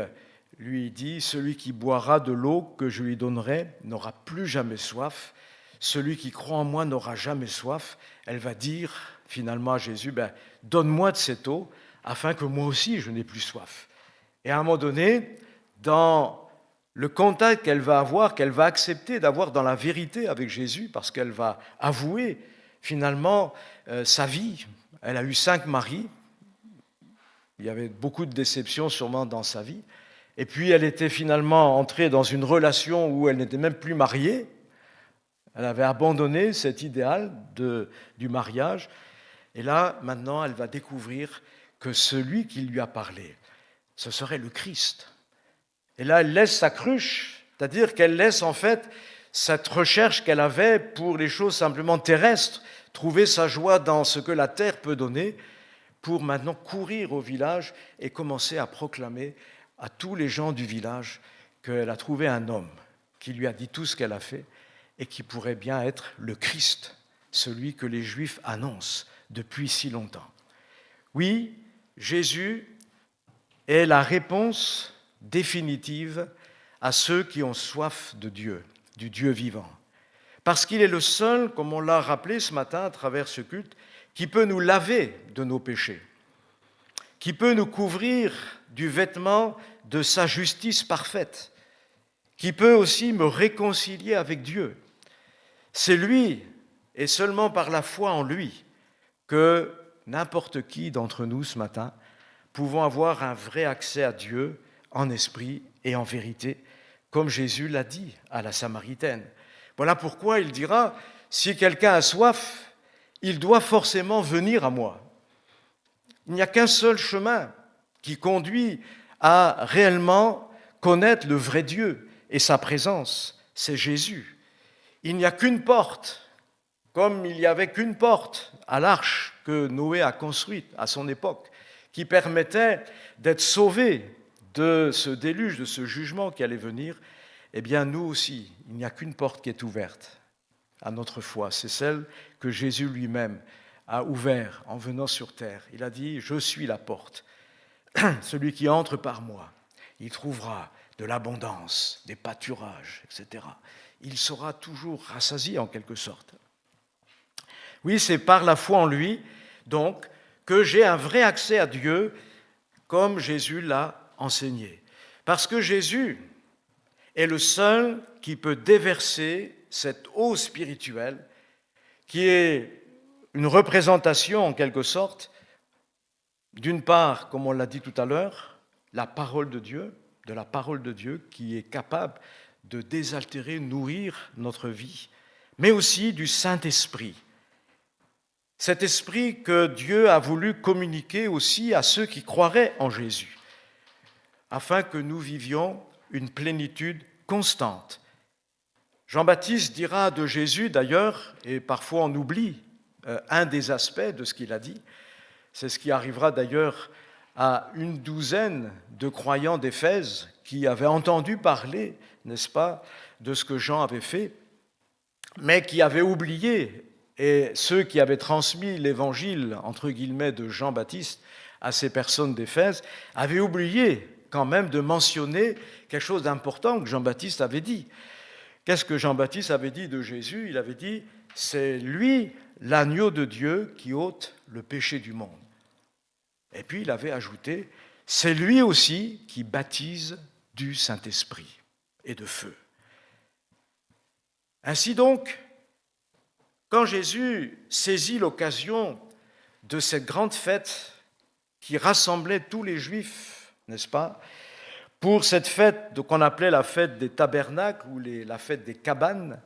lui dit « Celui qui boira de l'eau que je lui donnerai n'aura plus jamais soif. Celui qui croit en moi n'aura jamais soif. » Elle va dire finalement à Jésus « Donne-moi de cette eau, afin que moi aussi je n'ai plus soif. » Et à un moment donné, dans le contact qu'elle va avoir, qu'elle va accepter d'avoir dans la vérité avec Jésus, parce qu'elle va avouer finalement sa vie. Elle a eu 5 maris. Il y avait beaucoup de déceptions sûrement dans sa vie. Et puis elle était finalement entrée dans une relation où elle n'était même plus mariée. Elle avait abandonné cet idéal du mariage. Et là, maintenant, elle va découvrir que celui qui lui a parlé, ce serait le Christ. Et là, elle laisse sa cruche, c'est-à-dire qu'elle laisse en fait cette recherche qu'elle avait pour les choses simplement terrestres, trouver sa joie dans ce que la terre peut donner, pour maintenant courir au village et commencer à proclamer à tous les gens du village qu'elle a trouvé un homme qui lui a dit tout ce qu'elle a fait et qui pourrait bien être le Christ, celui que les Juifs annoncent depuis si longtemps. Oui, Jésus est la réponse définitive à ceux qui ont soif de Dieu, du Dieu vivant. Parce qu'il est le seul, comme on l'a rappelé ce matin à travers ce culte, qui peut nous laver de nos péchés, qui peut nous couvrir du vêtement de sa justice parfaite, qui peut aussi me réconcilier avec Dieu. C'est lui, et seulement par la foi en lui, que n'importe qui d'entre nous ce matin pouvons avoir un vrai accès à Dieu en esprit et en vérité, comme Jésus l'a dit à la Samaritaine. Voilà pourquoi il dira, si quelqu'un a soif, il doit forcément venir à moi. Il n'y a qu'un seul chemin qui conduit à réellement connaître le vrai Dieu et sa présence, c'est Jésus. Il n'y a qu'une porte, comme il n'y avait qu'une porte à l'arche que Noé a construite à son époque, qui permettait d'être sauvé de ce déluge, de ce jugement qui allait venir. Eh bien, nous aussi, il n'y a qu'une porte qui est ouverte à notre foi, c'est celle que Jésus lui-même a ouvert en venant sur terre. Il a dit « Je suis la porte. Celui qui entre par moi, il trouvera de l'abondance, des pâturages, etc. Il sera toujours rassasié en quelque sorte. » Oui, c'est par la foi en lui, donc, que j'ai un vrai accès à Dieu, comme Jésus l'a enseigné. Parce que Jésus est le seul qui peut déverser cette eau spirituelle, qui est une représentation, en quelque sorte, d'une part, comme on l'a dit tout à l'heure, la parole de la parole de Dieu qui est capable de désaltérer, nourrir notre vie, mais aussi du Saint-Esprit. Cet esprit que Dieu a voulu communiquer aussi à ceux qui croiraient en Jésus, afin que nous vivions une plénitude constante. Jean-Baptiste dira de Jésus d'ailleurs, et parfois on oublie un des aspects de ce qu'il a dit, c'est ce qui arrivera d'ailleurs à une douzaine de croyants d'Éphèse qui avaient entendu parler, n'est-ce pas, de ce que Jean avait fait, mais qui avaient oublié, et ceux qui avaient transmis l'évangile, entre guillemets, de Jean-Baptiste à ces personnes d'Éphèse, avaient oublié quand même de mentionner quelque chose d'important que Jean-Baptiste avait dit. Qu'est-ce que Jean-Baptiste avait dit de Jésus? Il avait dit « C'est lui l'agneau de Dieu qui ôte le péché du monde. » Et puis il avait ajouté « C'est lui aussi qui baptise du Saint-Esprit et de feu. » Ainsi donc, quand Jésus saisit l'occasion de cette grande fête qui rassemblait tous les Juifs, n'est-ce pas, pour cette fête qu'on appelait la fête des tabernacles ou la fête des cabanes,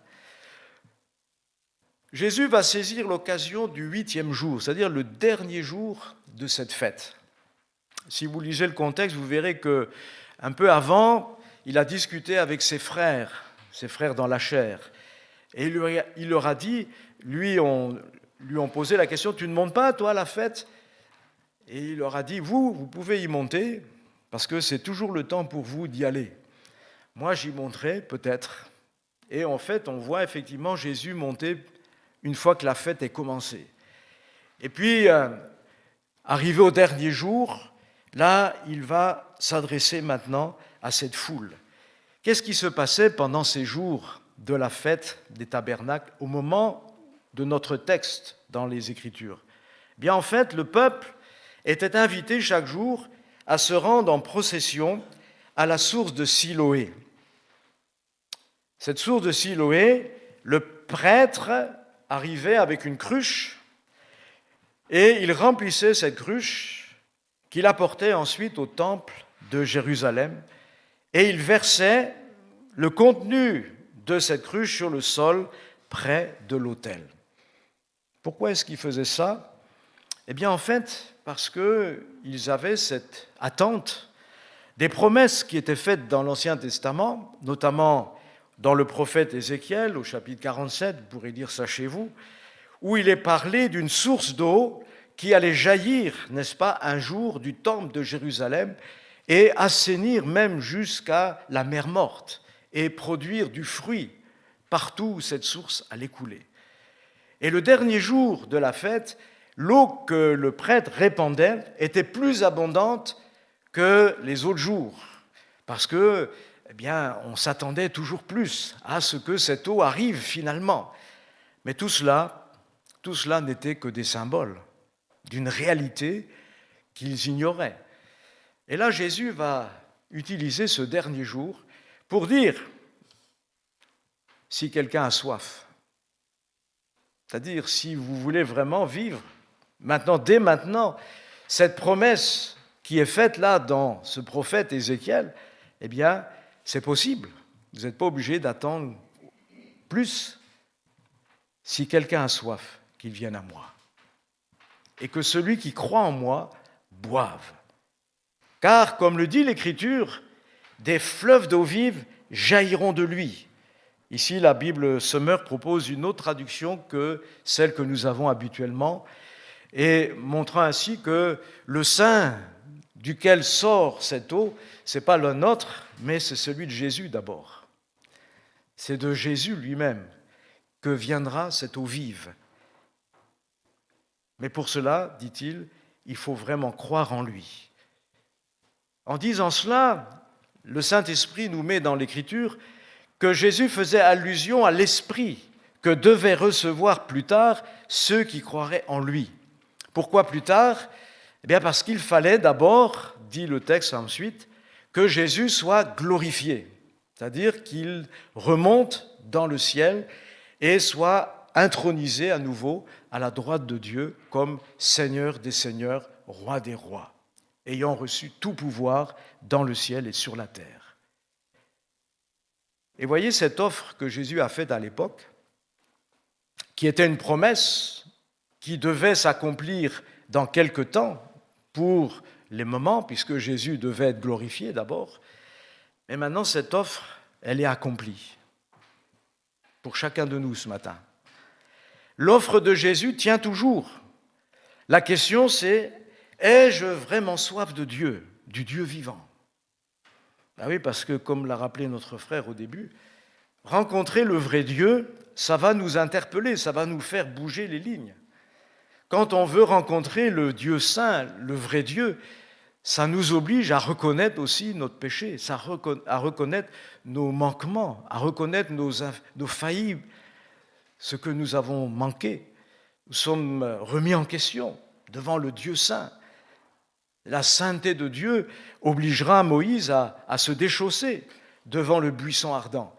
Jésus va saisir l'occasion du 8e jour, c'est-à-dire le dernier jour de cette fête. Si vous lisez le contexte, vous verrez que un peu avant, il a discuté avec ses frères dans la chair, et il leur a dit, lui ont posé la question, tu ne montes pas, toi, à la fête? Et il leur a dit, vous pouvez y monter, parce que c'est toujours le temps pour vous d'y aller. Moi, j'y monterai peut-être. Et en fait, on voit effectivement Jésus monter une fois que la fête est commencée. Et puis, arrivé au dernier jour, là, il va s'adresser maintenant à cette foule. Qu'est-ce qui se passait pendant ces jours de la fête des tabernacles au moment de notre texte dans les Écritures? Eh bien, en fait, le peuple était invité chaque jour à se rendre en procession à la source de Siloé. Cette source de Siloé, le prêtre arrivait avec une cruche et il remplissait cette cruche qu'il apportait ensuite au temple de Jérusalem et il versait le contenu de cette cruche sur le sol près de l'autel. Pourquoi est-ce qu'il faisait ça? Eh bien, en fait, parce qu'ils avaient cette attente des promesses qui étaient faites dans l'Ancien Testament, notamment dans le prophète Ézéchiel, au chapitre 47, vous pourrez lire ça chez vous, où il est parlé d'une source d'eau qui allait jaillir, n'est-ce pas, un jour du temple de Jérusalem et assainir même jusqu'à la mer Morte et produire du fruit partout où cette source allait couler. Et le dernier jour de la fête, l'eau que le prêtre répandait était plus abondante que les autres jours, parce que, eh bien, on s'attendait toujours plus à ce que cette eau arrive finalement. Mais tout cela n'était que des symboles d'une réalité qu'ils ignoraient. Et là, Jésus va utiliser ce dernier jour pour dire, si quelqu'un a soif, c'est-à-dire si vous voulez vraiment vivre maintenant, dès maintenant, cette promesse qui est faite là dans ce prophète Ézéchiel, eh bien, c'est possible. Vous n'êtes pas obligé d'attendre plus. Si quelqu'un a soif, qu'il vienne à moi. Et que celui qui croit en moi boive. Car, comme le dit l'Écriture, des fleuves d'eau vive jailliront de lui. Ici, la Bible Sommer propose une autre traduction que celle que nous avons habituellement, et montrant ainsi que le sein duquel sort cette eau, ce n'est pas le nôtre, mais c'est celui de Jésus d'abord. C'est de Jésus lui-même que viendra cette eau vive. Mais pour cela, dit-il, il faut vraiment croire en lui. En disant cela, le Saint-Esprit nous met dans l'Écriture que Jésus faisait allusion à l'Esprit que devaient recevoir plus tard ceux qui croiraient en lui. Pourquoi plus tard ? Eh bien parce qu'il fallait d'abord, dit le texte ensuite, que Jésus soit glorifié, c'est-à-dire qu'il remonte dans le ciel et soit intronisé à nouveau à la droite de Dieu comme Seigneur des seigneurs, Roi des rois, ayant reçu tout pouvoir dans le ciel et sur la terre. Et voyez cette offre que Jésus a faite à l'époque, qui était une promesse qui devait s'accomplir dans quelque temps pour les moments, puisque Jésus devait être glorifié d'abord. Mais maintenant, cette offre, elle est accomplie pour chacun de nous ce matin. L'offre de Jésus tient toujours. La question, c'est, ai-je vraiment soif de Dieu, du Dieu vivant ? Ah oui, parce que, comme l'a rappelé notre frère au début, rencontrer le vrai Dieu, ça va nous interpeller, ça va nous faire bouger les lignes. Quand on veut rencontrer le Dieu saint, le vrai Dieu, ça nous oblige à reconnaître aussi notre péché, à reconnaître nos manquements, à reconnaître nos failles, ce que nous avons manqué. Nous sommes remis en question devant le Dieu saint. La sainteté de Dieu obligera Moïse à se déchausser devant le buisson ardent.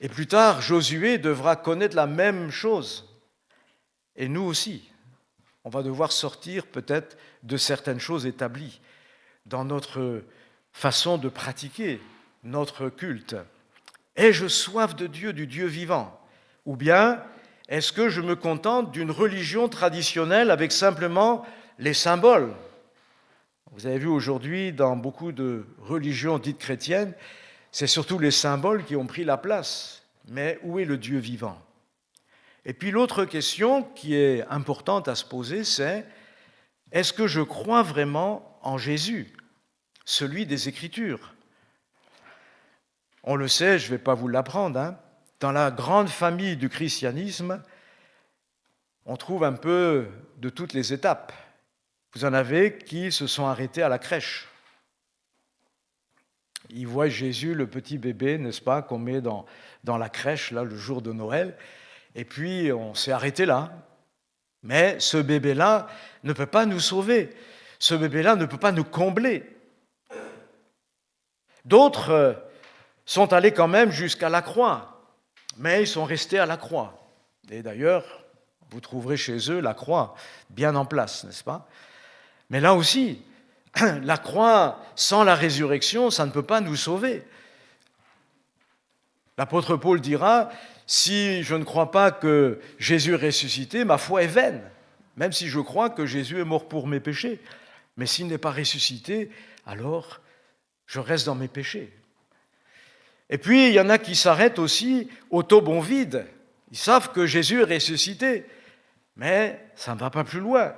Et plus tard, Josué devra connaître la même chose. Et nous aussi, on va devoir sortir peut-être de certaines choses établies dans notre façon de pratiquer notre culte. Ai-je soif de Dieu, du Dieu vivant ? Ou bien, est-ce que je me contente d'une religion traditionnelle avec simplement les symboles ? Vous avez vu aujourd'hui, dans beaucoup de religions dites chrétiennes, c'est surtout les symboles qui ont pris la place. Mais où est le Dieu vivant ? Et puis l'autre question qui est importante à se poser, c'est est-ce que je crois vraiment en Jésus, celui des Écritures ? On le sait, je ne vais pas vous l'apprendre, dans la grande famille du christianisme, on trouve un peu de toutes les étapes. Vous en avez qui se sont arrêtés à la crèche. Ils voient Jésus, le petit bébé, n'est-ce pas, qu'on met dans la crèche, là, le jour de Noël, et puis on s'est arrêté là. Mais ce bébé-là ne peut pas nous sauver. Ce bébé-là ne peut pas nous combler. D'autres sont allés quand même jusqu'à la croix, mais ils sont restés à la croix. Et d'ailleurs, vous trouverez chez eux la croix bien en place, n'est-ce pas ? Mais là aussi, la croix sans la résurrection, ça ne peut pas nous sauver. L'apôtre Paul dira, si je ne crois pas que Jésus est ressuscité, ma foi est vaine, même si je crois que Jésus est mort pour mes péchés. Mais s'il n'est pas ressuscité, alors je reste dans mes péchés. Et puis, il y en a qui s'arrêtent aussi au taubon vide. Ils savent que Jésus est ressuscité, mais ça ne va pas plus loin.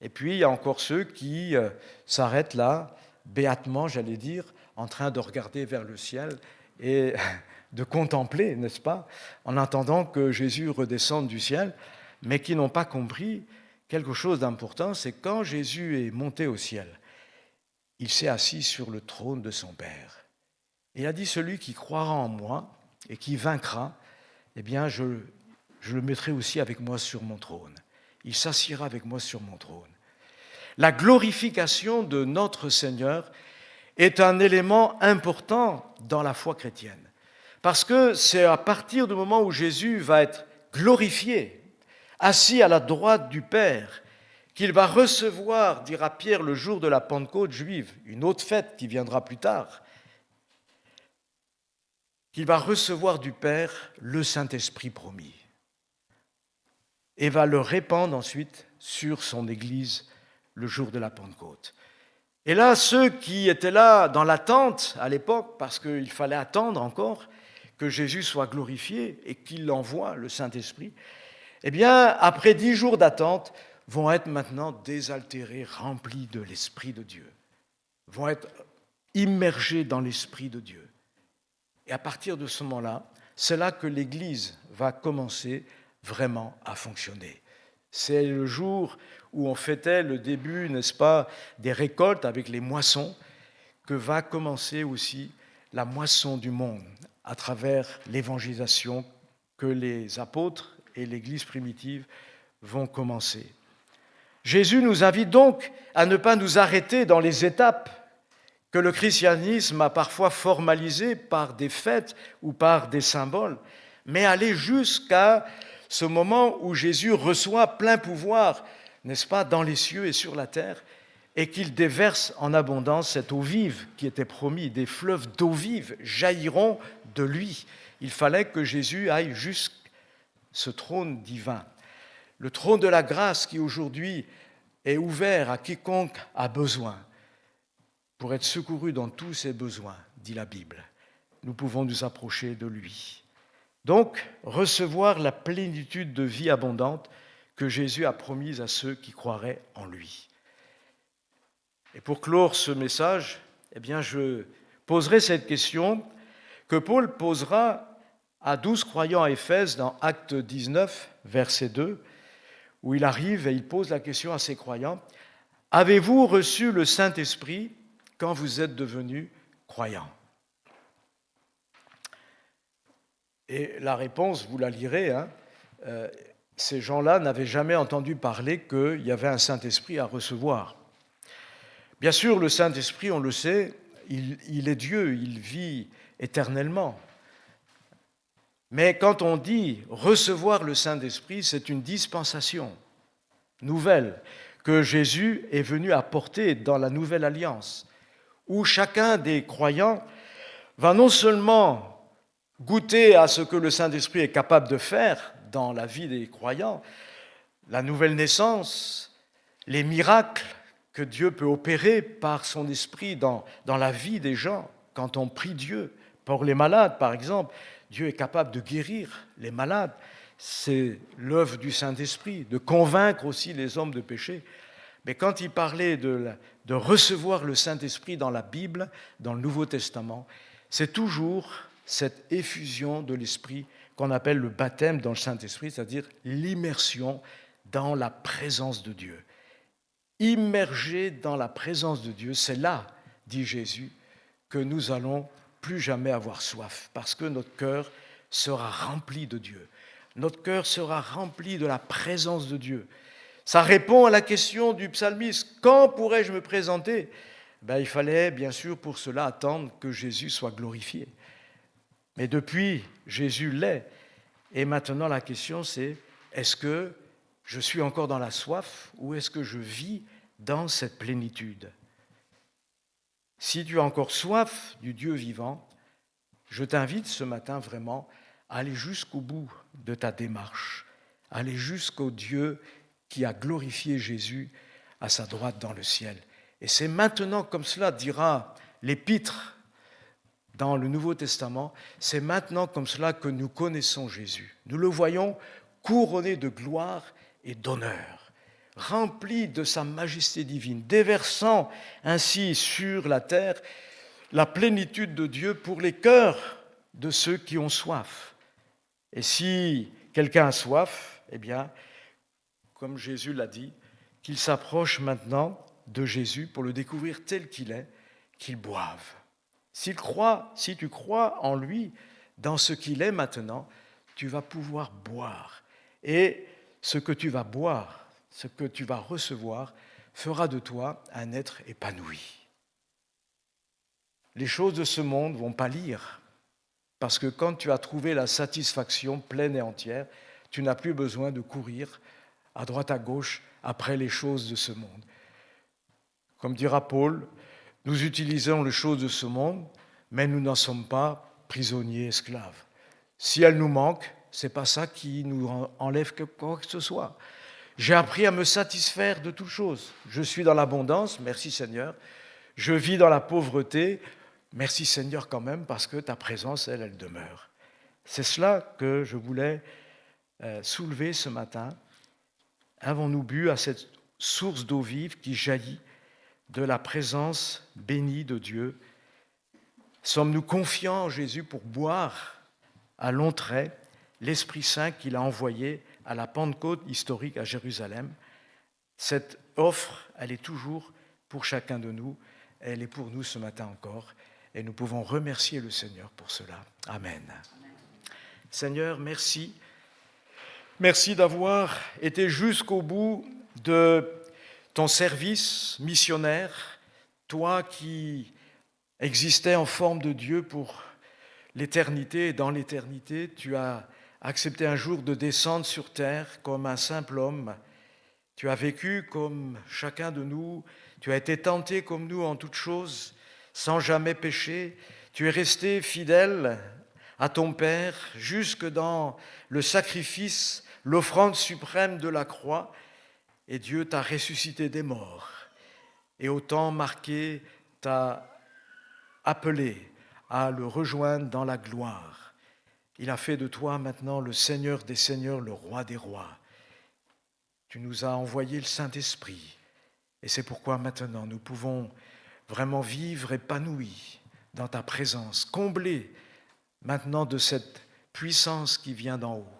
Et puis, il y a encore ceux qui s'arrêtent là, béatement, j'allais dire, en train de regarder vers le ciel et de contempler, n'est-ce pas, en attendant que Jésus redescende du ciel, mais qui n'ont pas compris quelque chose d'important, c'est quand Jésus est monté au ciel, il s'est assis sur le trône de son Père. Il a dit, celui qui croira en moi et qui vaincra, eh bien, je le mettrai aussi avec moi sur mon trône. Il s'assiera avec moi sur mon trône. La glorification de notre Seigneur est un élément important dans la foi chrétienne. Parce que c'est à partir du moment où Jésus va être glorifié, assis à la droite du Père, qu'il va recevoir, dira Pierre, le jour de la Pentecôte juive, une autre fête qui viendra plus tard, qu'il va recevoir du Père le Saint-Esprit promis et va le répandre ensuite sur son Église le jour de la Pentecôte. Et là, ceux qui étaient là dans l'attente à l'époque, parce qu'il fallait attendre encore que Jésus soit glorifié et qu'il envoie le Saint-Esprit, eh bien, après 10 jours d'attente, vont être maintenant désaltérés, remplis de l'Esprit de Dieu, vont être immergés dans l'Esprit de Dieu. Et à partir de ce moment-là, c'est là que l'Église va commencer vraiment à fonctionner. C'est le jour où on fêtait le début, n'est-ce pas, des récoltes avec les moissons, que va commencer aussi la moisson du monde à travers l'évangélisation que les apôtres et l'Église primitive vont commencer. Jésus nous invite donc à ne pas nous arrêter dans les étapes que le christianisme a parfois formalisées par des fêtes ou par des symboles, mais aller jusqu'à ce moment où Jésus reçoit plein pouvoir, n'est-ce pas, dans les cieux et sur la terre, et qu'il déverse en abondance cette eau vive qui était promise. Des fleuves d'eau vive jailliront de lui. Il fallait que Jésus aille jusqu'à ce trône divin. Le trône de la grâce qui aujourd'hui est ouvert à quiconque a besoin pour être secouru dans tous ses besoins, dit la Bible. Nous pouvons nous approcher de lui. Donc, recevoir la plénitude de vie abondante que Jésus a promise à ceux qui croiraient en lui. Et pour clore ce message, eh bien, je poserai cette question que Paul posera à 12 croyants à Éphèse dans Actes 19, verset 2, où il arrive et il pose la question à ses croyants, « Avez-vous reçu le Saint-Esprit quand vous êtes devenus croyants ?» Et la réponse, vous la lirez, ces gens-là n'avaient jamais entendu parler qu'il y avait un Saint-Esprit à recevoir. Bien sûr, le Saint-Esprit, on le sait, il est Dieu, il vit éternellement. Mais quand on dit recevoir le Saint-Esprit, c'est une dispensation nouvelle que Jésus est venu apporter dans la nouvelle alliance, où chacun des croyants va non seulement goûter à ce que le Saint-Esprit est capable de faire dans la vie des croyants, la nouvelle naissance, les miracles que Dieu peut opérer par son esprit dans la vie des gens, quand on prie Dieu pour les malades, par exemple, Dieu est capable de guérir les malades. C'est l'œuvre du Saint-Esprit, de convaincre aussi les hommes de péché. Mais quand il parlait de recevoir le Saint-Esprit dans la Bible, dans le Nouveau Testament, c'est toujours cette effusion de l'Esprit qu'on appelle le baptême dans le Saint-Esprit, c'est-à-dire l'immersion dans la présence de Dieu. Immergé dans la présence de Dieu, c'est là, dit Jésus, que nous allons plus jamais avoir soif, parce que notre cœur sera rempli de Dieu. Notre cœur sera rempli de la présence de Dieu. Ça répond à la question du psalmiste, quand pourrais-je me présenter ? Il fallait bien sûr pour cela attendre que Jésus soit glorifié. Mais depuis, Jésus l'est. Et maintenant la question c'est, est-ce que je suis encore dans la soif ou est-ce que je vis dans cette plénitude ? Si tu as encore soif du Dieu vivant, je t'invite ce matin vraiment à aller jusqu'au bout de ta démarche, aller jusqu'au Dieu qui a glorifié Jésus à sa droite dans le ciel. Et c'est maintenant, comme cela dira l'Épître dans le Nouveau Testament, c'est maintenant comme cela que nous connaissons Jésus. Nous le voyons couronné de gloire et d'honneur, rempli de sa majesté divine, déversant ainsi sur la terre la plénitude de Dieu pour les cœurs de ceux qui ont soif. Et si quelqu'un a soif, eh bien, comme Jésus l'a dit, qu'il s'approche maintenant de Jésus pour le découvrir tel qu'il est, qu'il boive. Si tu crois en lui, dans ce qu'il est maintenant, tu vas pouvoir boire. Et ce que tu vas boire, ce que tu vas recevoir, fera de toi un être épanoui. Les choses de ce monde ne vont pas lire, parce que quand tu as trouvé la satisfaction pleine et entière, tu n'as plus besoin de courir à droite à gauche après les choses de ce monde. Comme dira Paul, nous utilisons les choses de ce monde, mais nous n'en sommes pas prisonniers, esclaves. Si elles nous manquent, ce n'est pas ça qui nous enlève quoi que ce soit. J'ai appris à me satisfaire de toutes choses. Je suis dans l'abondance, merci Seigneur. Je vis dans la pauvreté, merci Seigneur quand même, parce que ta présence, elle demeure. C'est cela que je voulais soulever ce matin. Avons-nous bu à cette source d'eau vive qui jaillit de la présence bénie de Dieu? Sommes-nous confiants en Jésus pour boire à longs traits l'Esprit Saint qu'il a envoyé à la Pentecôte historique à Jérusalem. Cette offre, elle est toujours pour chacun de nous. Elle est pour nous ce matin encore. Et nous pouvons remercier le Seigneur pour cela. Amen. Seigneur, merci. Merci d'avoir été jusqu'au bout de ton service missionnaire, toi qui existais en forme de Dieu pour l'éternité, et dans l'éternité, tu as accepté un jour de descendre sur terre comme un simple homme. Tu as vécu comme chacun de nous, tu as été tenté comme nous en toutes choses, sans jamais pécher. Tu es resté fidèle à ton Père jusque dans le sacrifice, l'offrande suprême de la croix, et Dieu t'a ressuscité des morts. Et au temps marqué, t'a appelé à le rejoindre dans la gloire. Il a fait de toi maintenant le Seigneur des Seigneurs, le Roi des Rois. Tu nous as envoyé le Saint-Esprit. Et c'est pourquoi maintenant nous pouvons vraiment vivre épanouis dans ta présence, comblés maintenant de cette puissance qui vient d'en haut.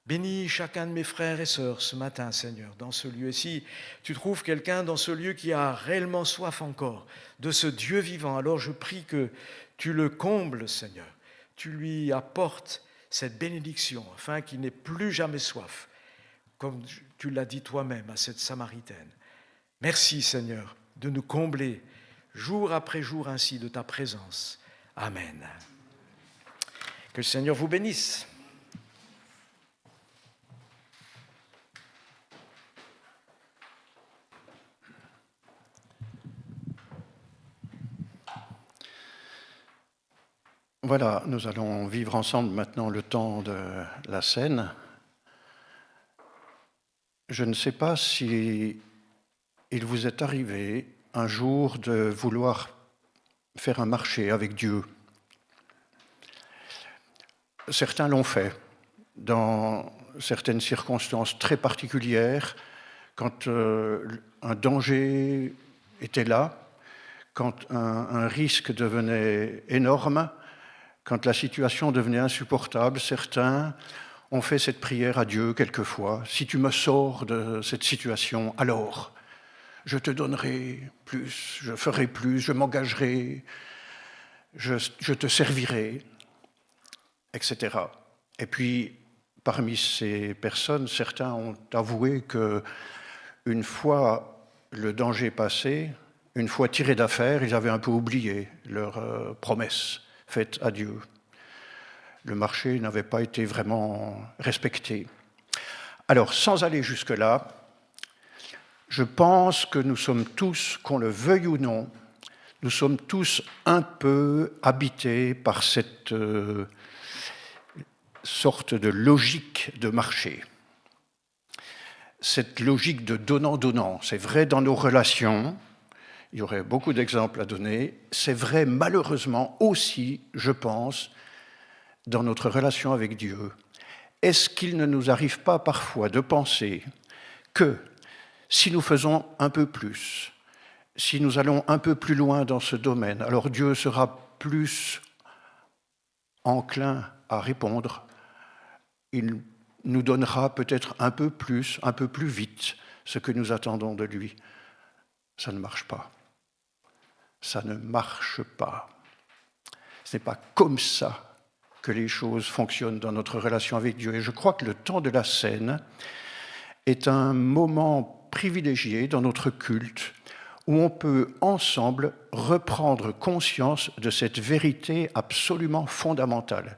Bénis chacun de mes frères et sœurs ce matin, Seigneur, dans ce lieu. Et si tu trouves quelqu'un dans ce lieu qui a réellement soif encore de ce Dieu vivant, alors je prie que tu le combles, Seigneur. Tu lui apportes cette bénédiction afin qu'il n'ait plus jamais soif, comme tu l'as dit toi-même à cette Samaritaine. Merci, Seigneur, de nous combler jour après jour ainsi de ta présence. Amen. Que le Seigneur vous bénisse. Voilà, nous allons vivre ensemble maintenant le temps de la scène. Je ne sais pas si il vous est arrivé un jour de vouloir faire un marché avec Dieu. Certains l'ont fait dans certaines circonstances très particulières, quand un danger était là, quand un risque devenait énorme, quand la situation devenait insupportable. Certains ont fait cette prière à Dieu quelquefois. Si tu me sors de cette situation, alors je te donnerai plus, je ferai plus, je m'engagerai, je te servirai, etc. Et puis, parmi ces personnes, certains ont avoué que une fois le danger passé, une fois tirés d'affaire, ils avaient un peu oublié leur promesse faite à Dieu. Le marché n'avait pas été vraiment respecté. Alors, sans aller jusque-là, je pense que nous sommes tous, qu'on le veuille ou non, nous sommes tous un peu habités par cette sorte de logique de marché. Cette logique de donnant-donnant, c'est vrai dans nos relations, il y aurait beaucoup d'exemples à donner, c'est vrai malheureusement aussi, je pense, dans notre relation avec Dieu. Est-ce qu'il ne nous arrive pas parfois de penser que si nous faisons un peu plus, si nous allons un peu plus loin dans ce domaine, alors Dieu sera plus enclin à répondre, il nous donnera peut-être un peu plus vite ce que nous attendons de lui. Ça ne marche pas. Ça ne marche pas. Ce n'est pas comme ça que les choses fonctionnent dans notre relation avec Dieu. Et je crois que le temps de la scène est un moment privilégié dans notre culte où on peut ensemble reprendre conscience de cette vérité absolument fondamentale.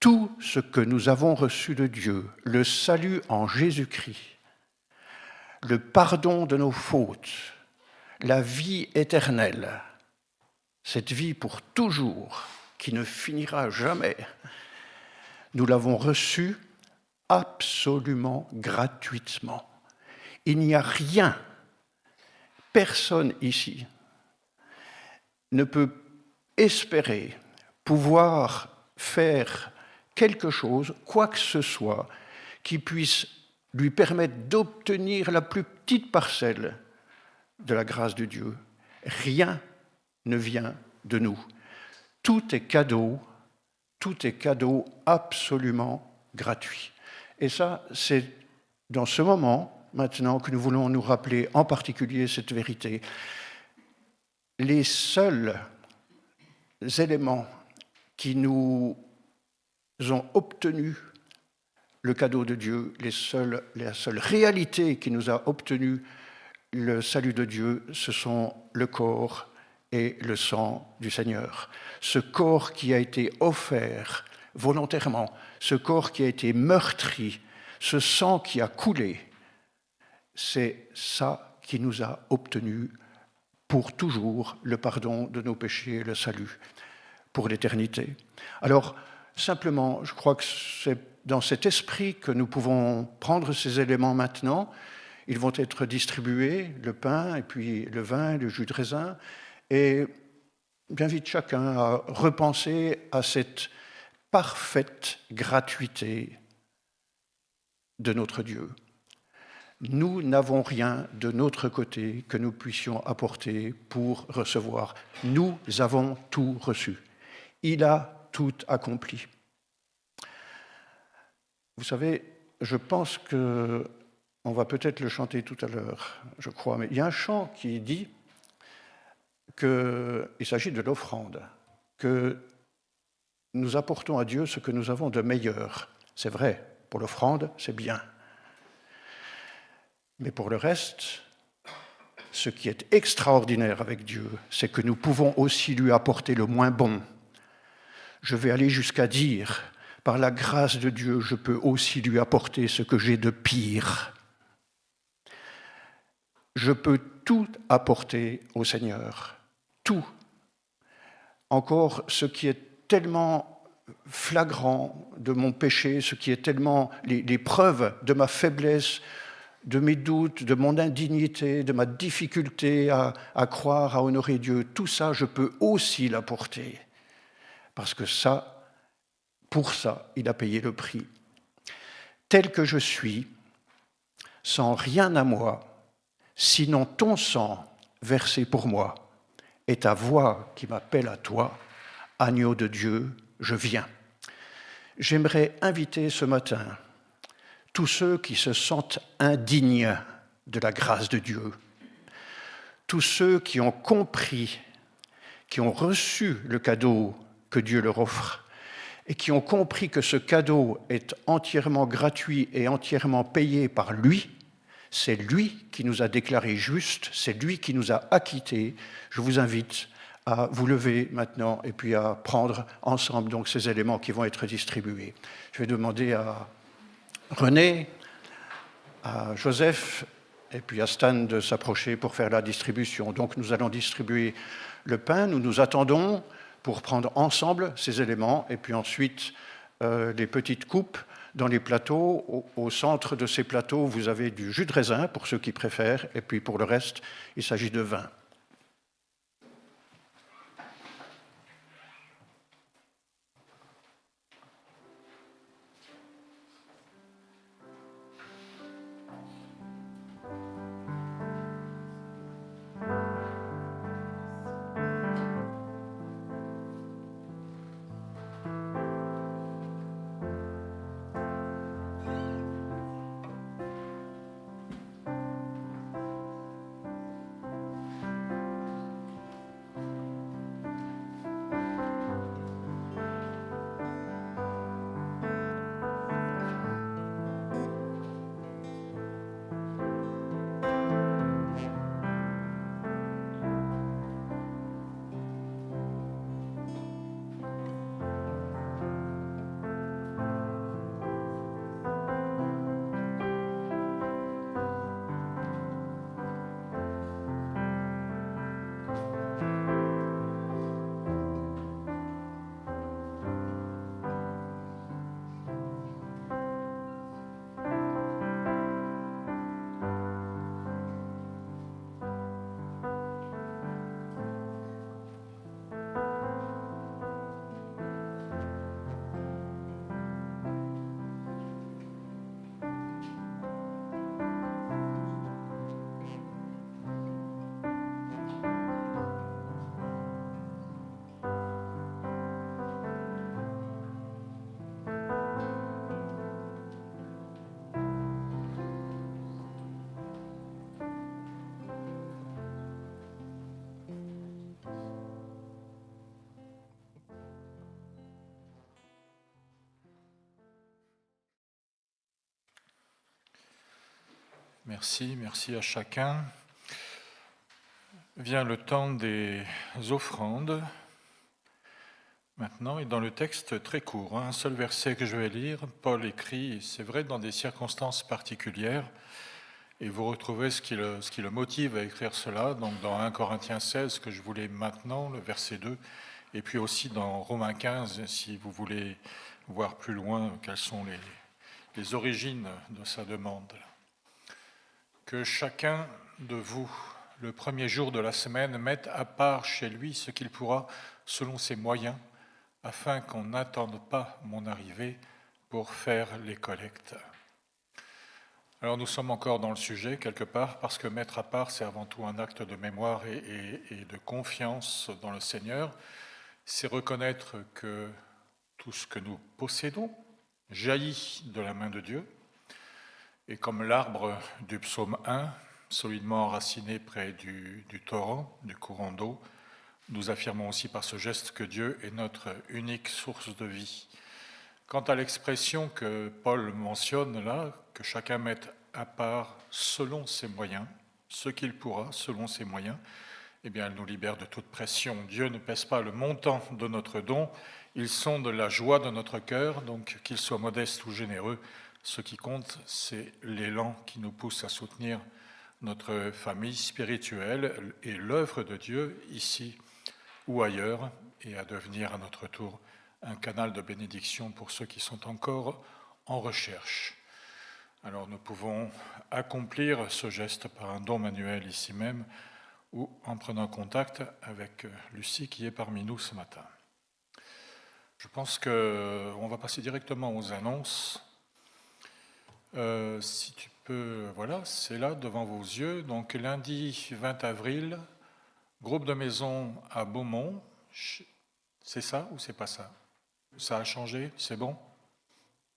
Tout ce que nous avons reçu de Dieu, le salut en Jésus-Christ, le pardon de nos fautes, la vie éternelle, cette vie pour toujours, qui ne finira jamais, nous l'avons reçu absolument gratuitement. Il n'y a rien, personne ici ne peut espérer pouvoir faire quelque chose, quoi que ce soit, qui puisse lui permettre d'obtenir la plus petite parcelle de la grâce de Dieu. Rien ne vient de nous. Tout est cadeau absolument gratuit. Et ça, c'est dans ce moment, maintenant, que nous voulons nous rappeler en particulier cette vérité. Les seuls éléments qui nous ont obtenu le cadeau de Dieu, la seule réalité qui nous a obtenu le salut de Dieu, ce sont le corps et le sang du Seigneur. Ce corps qui a été offert volontairement, ce corps qui a été meurtri, ce sang qui a coulé, c'est ça qui nous a obtenu pour toujours le pardon de nos péchés et le salut pour l'éternité. Alors, simplement, je crois que c'est dans cet esprit que nous pouvons prendre ces éléments maintenant. Ils vont être distribués, le pain, et puis le vin, le jus de raisin, et j'invite chacun à repenser à cette parfaite gratuité de notre Dieu. Nous n'avons rien de notre côté que nous puissions apporter pour recevoir. Nous avons tout reçu. Il a tout accompli. Vous savez, je pense que on va peut-être le chanter tout à l'heure, je crois, mais il y a un chant qui dit qu'il s'agit de l'offrande, que nous apportons à Dieu ce que nous avons de meilleur. C'est vrai, pour l'offrande, c'est bien. Mais pour le reste, ce qui est extraordinaire avec Dieu, c'est que nous pouvons aussi lui apporter le moins bon. Je vais aller jusqu'à dire, par la grâce de Dieu, je peux aussi lui apporter ce que j'ai de pire. Je peux tout apporter au Seigneur, tout. Encore ce qui est tellement flagrant de mon péché, ce qui est tellement les preuves de ma faiblesse, de mes doutes, de mon indignité, de ma difficulté à croire, à honorer Dieu, tout ça, je peux aussi l'apporter. Parce que ça, pour ça, il a payé le prix. Tel que je suis, sans rien à moi, sinon ton sang versé pour moi, et ta voix qui m'appelle à toi, agneau de Dieu, je viens. J'aimerais inviter ce matin tous ceux qui se sentent indignes de la grâce de Dieu, tous ceux qui ont compris, qui ont reçu le cadeau que Dieu leur offre, et qui ont compris que ce cadeau est entièrement gratuit et entièrement payé par lui. C'est lui qui nous a déclarés justes, c'est lui qui nous a acquittés. Je vous invite à vous lever maintenant et puis à prendre ensemble donc ces éléments qui vont être distribués. Je vais demander à René, à Joseph et puis à Stan de s'approcher pour faire la distribution. Donc nous allons distribuer le pain, nous nous attendons pour prendre ensemble ces éléments et puis ensuite les petites coupes dans les plateaux. Au centre de ces plateaux, vous avez du jus de raisin pour ceux qui préfèrent et puis pour le reste, il s'agit de vin. Merci, merci à chacun. Vient le temps des offrandes. Maintenant, et dans le texte très court, un seul verset que je vais lire, Paul écrit, c'est vrai, dans des circonstances particulières, et vous retrouvez ce qui le motive à écrire cela, donc dans 1 Corinthiens 16, que je voulais maintenant, le verset 2, et puis aussi dans Romains 15, si vous voulez voir plus loin quelles sont les origines de sa demande. Que chacun de vous, le premier jour de la semaine, mette à part chez lui ce qu'il pourra selon ses moyens, afin qu'on n'attende pas mon arrivée pour faire les collectes. Alors nous sommes encore dans le sujet quelque part, parce que mettre à part, c'est avant tout un acte de mémoire et de confiance dans le Seigneur. C'est reconnaître que tout ce que nous possédons jaillit de la main de Dieu, et comme l'arbre du psaume 1, solidement enraciné près du torrent, du courant d'eau, nous affirmons aussi par ce geste que Dieu est notre unique source de vie. Quant à l'expression que Paul mentionne là, que chacun mette à part selon ses moyens, ce qu'il pourra selon ses moyens, eh bien, elle nous libère de toute pression. Dieu ne pèse pas le montant de notre don, ils sont de la joie de notre cœur, donc qu'il soit modeste ou généreux, ce qui compte, c'est l'élan qui nous pousse à soutenir notre famille spirituelle et l'œuvre de Dieu ici ou ailleurs, et à devenir à notre tour un canal de bénédiction pour ceux qui sont encore en recherche. Alors nous pouvons accomplir ce geste par un don manuel ici même, ou en prenant contact avec Lucie qui est parmi nous ce matin. Je pense qu'on va passer directement aux annonces. Si tu peux, voilà, c'est là devant vos yeux. Donc lundi 20 avril, groupe de maison à Beaumont. C'est ça ou c'est pas ça? Ça a changé? C'est bon?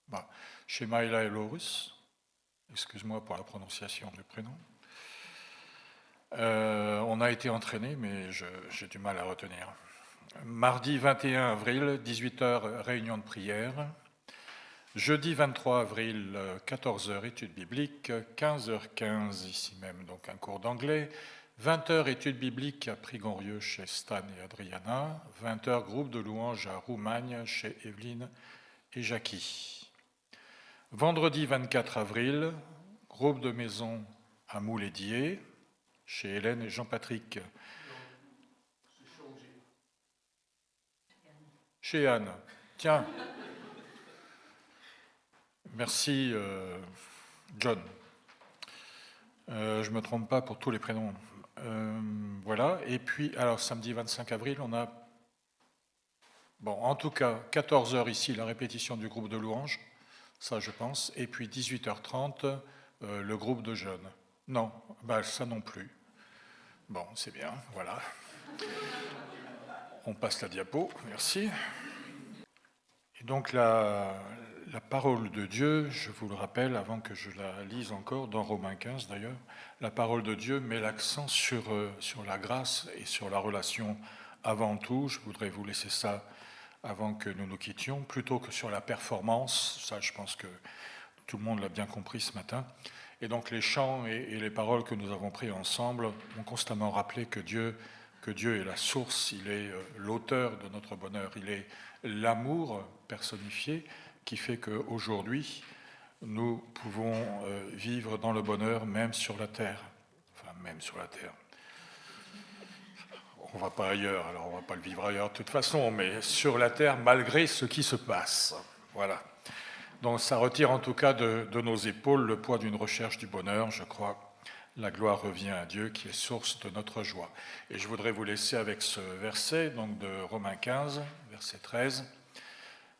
Bah, chez Maïla et Laurus. Excuse-moi pour la prononciation du prénom. On a été entraîné, mais j'ai du mal à retenir. Mardi 21 avril, 18h, réunion de prière. Jeudi 23 avril, 14h, études bibliques. 15h15, ici même, donc un cours d'anglais. 20h, études bibliques à Prigorieux chez Stan et Adriana. 20h, groupe de louanges à Roumagne chez Evelyne et Jackie. Vendredi 24 avril, groupe de maison à Moulédier chez Hélène et Jean-Patrick. Chez Anne. Tiens. Merci, John. Je ne me trompe pas pour tous les prénoms. Voilà. Et puis, alors, samedi 25 avril, on a... Bon, en tout cas, 14h ici, la répétition du groupe de louanges. Ça, je pense. Et puis, 18h30, le groupe de jeunes. Non, bah, ça non plus. Bon, c'est bien, voilà. On passe la diapo, merci. Et donc la parole de Dieu, je vous le rappelle avant que je la lise encore, dans Romains 15 d'ailleurs, la parole de Dieu met l'accent sur la grâce et sur la relation avant tout. Je voudrais vous laisser ça avant que nous nous quittions, plutôt que sur la performance. Ça, je pense que tout le monde l'a bien compris ce matin. Et donc les chants et les paroles que nous avons pris ensemble ont constamment rappelé que Dieu est la source, il est l'auteur de notre bonheur, il est l'amour personnifié qui fait qu'aujourd'hui, nous pouvons vivre dans le bonheur même sur la terre. Enfin, même sur la terre. On ne va pas ailleurs, alors on ne va pas le vivre ailleurs de toute façon, mais sur la terre malgré ce qui se passe. Voilà. Donc ça retire en tout cas de nos épaules le poids d'une recherche du bonheur, je crois. La gloire revient à Dieu qui est source de notre joie. Et je voudrais vous laisser avec ce verset, donc de Romains 15, verset 13.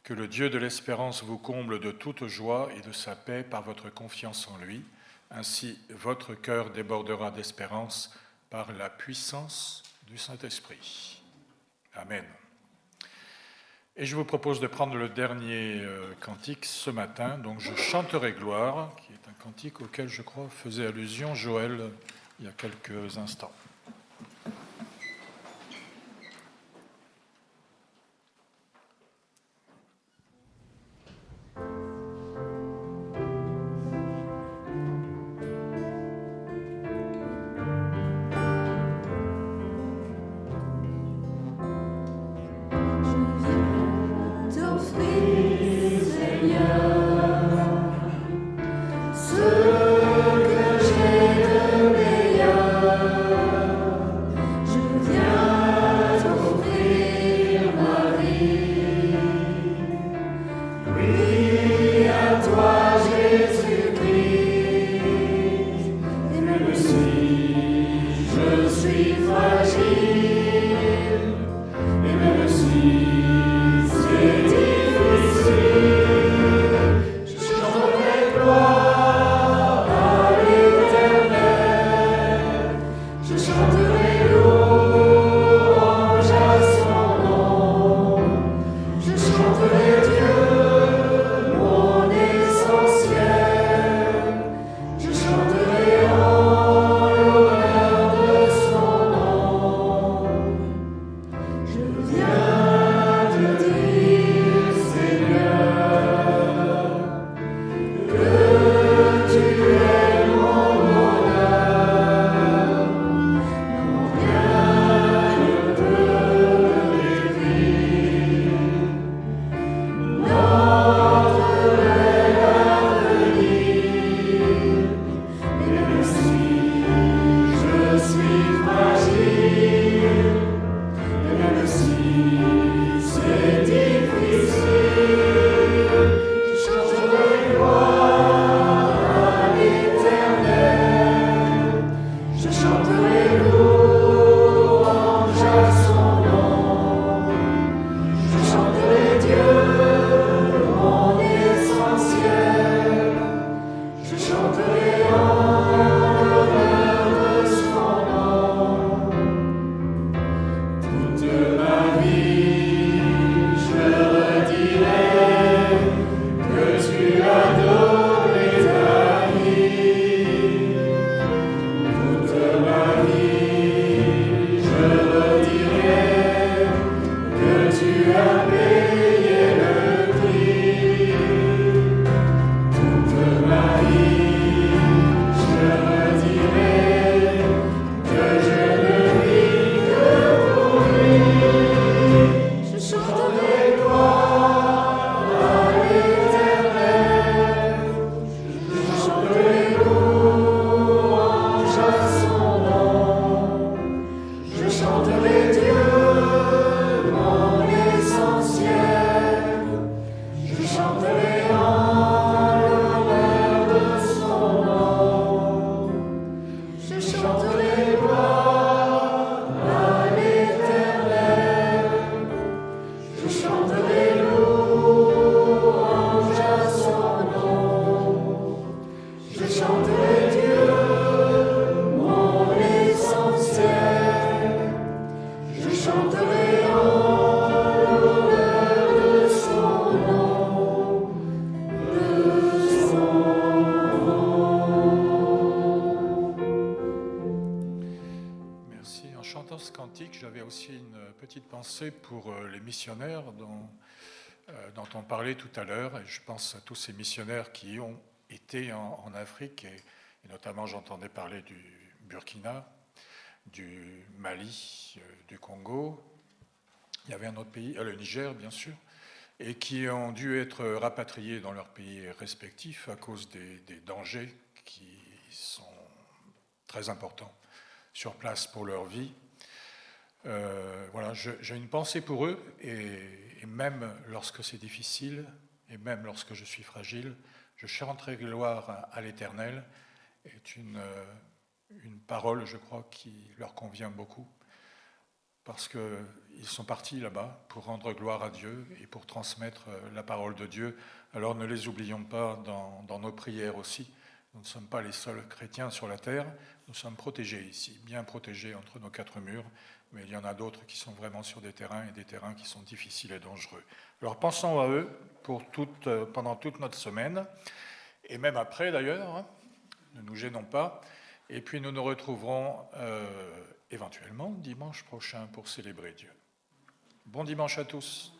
Que le Dieu de l'espérance vous comble de toute joie et de sa paix par votre confiance en lui. Ainsi, votre cœur débordera d'espérance par la puissance du Saint-Esprit. Amen. Et je vous propose de prendre le dernier cantique ce matin. Donc je chanterai gloire, qui est un cantique auquel je crois faisait allusion Joël il y a quelques instants. J'avais aussi une petite pensée pour les missionnaires dont on parlait tout à l'heure, et je pense à tous ces missionnaires qui ont été en Afrique, et notamment j'entendais parler du Burkina, du Mali, du Congo, il y avait un autre pays, le Niger bien sûr, et qui ont dû être rapatriés dans leurs pays respectifs à cause des dangers qui sont très importants sur place pour leur vie. Voilà, j'ai une pensée pour eux, et même lorsque c'est difficile, et même lorsque je suis fragile, je chanterai gloire à l'Éternel, est une parole, je crois, qui leur convient beaucoup, parce qu'ils sont partis là-bas pour rendre gloire à Dieu et pour transmettre la parole de Dieu. Alors ne les oublions pas dans nos prières aussi. Nous ne sommes pas les seuls chrétiens sur la terre, nous sommes protégés ici, bien protégés entre nos quatre murs, mais il y en a d'autres qui sont vraiment sur des terrains, et des terrains qui sont difficiles et dangereux. Alors pensons à eux pendant toute notre semaine, et même après d'ailleurs, hein, ne nous gênons pas, et puis nous nous retrouverons éventuellement dimanche prochain pour célébrer Dieu. Bon dimanche à tous.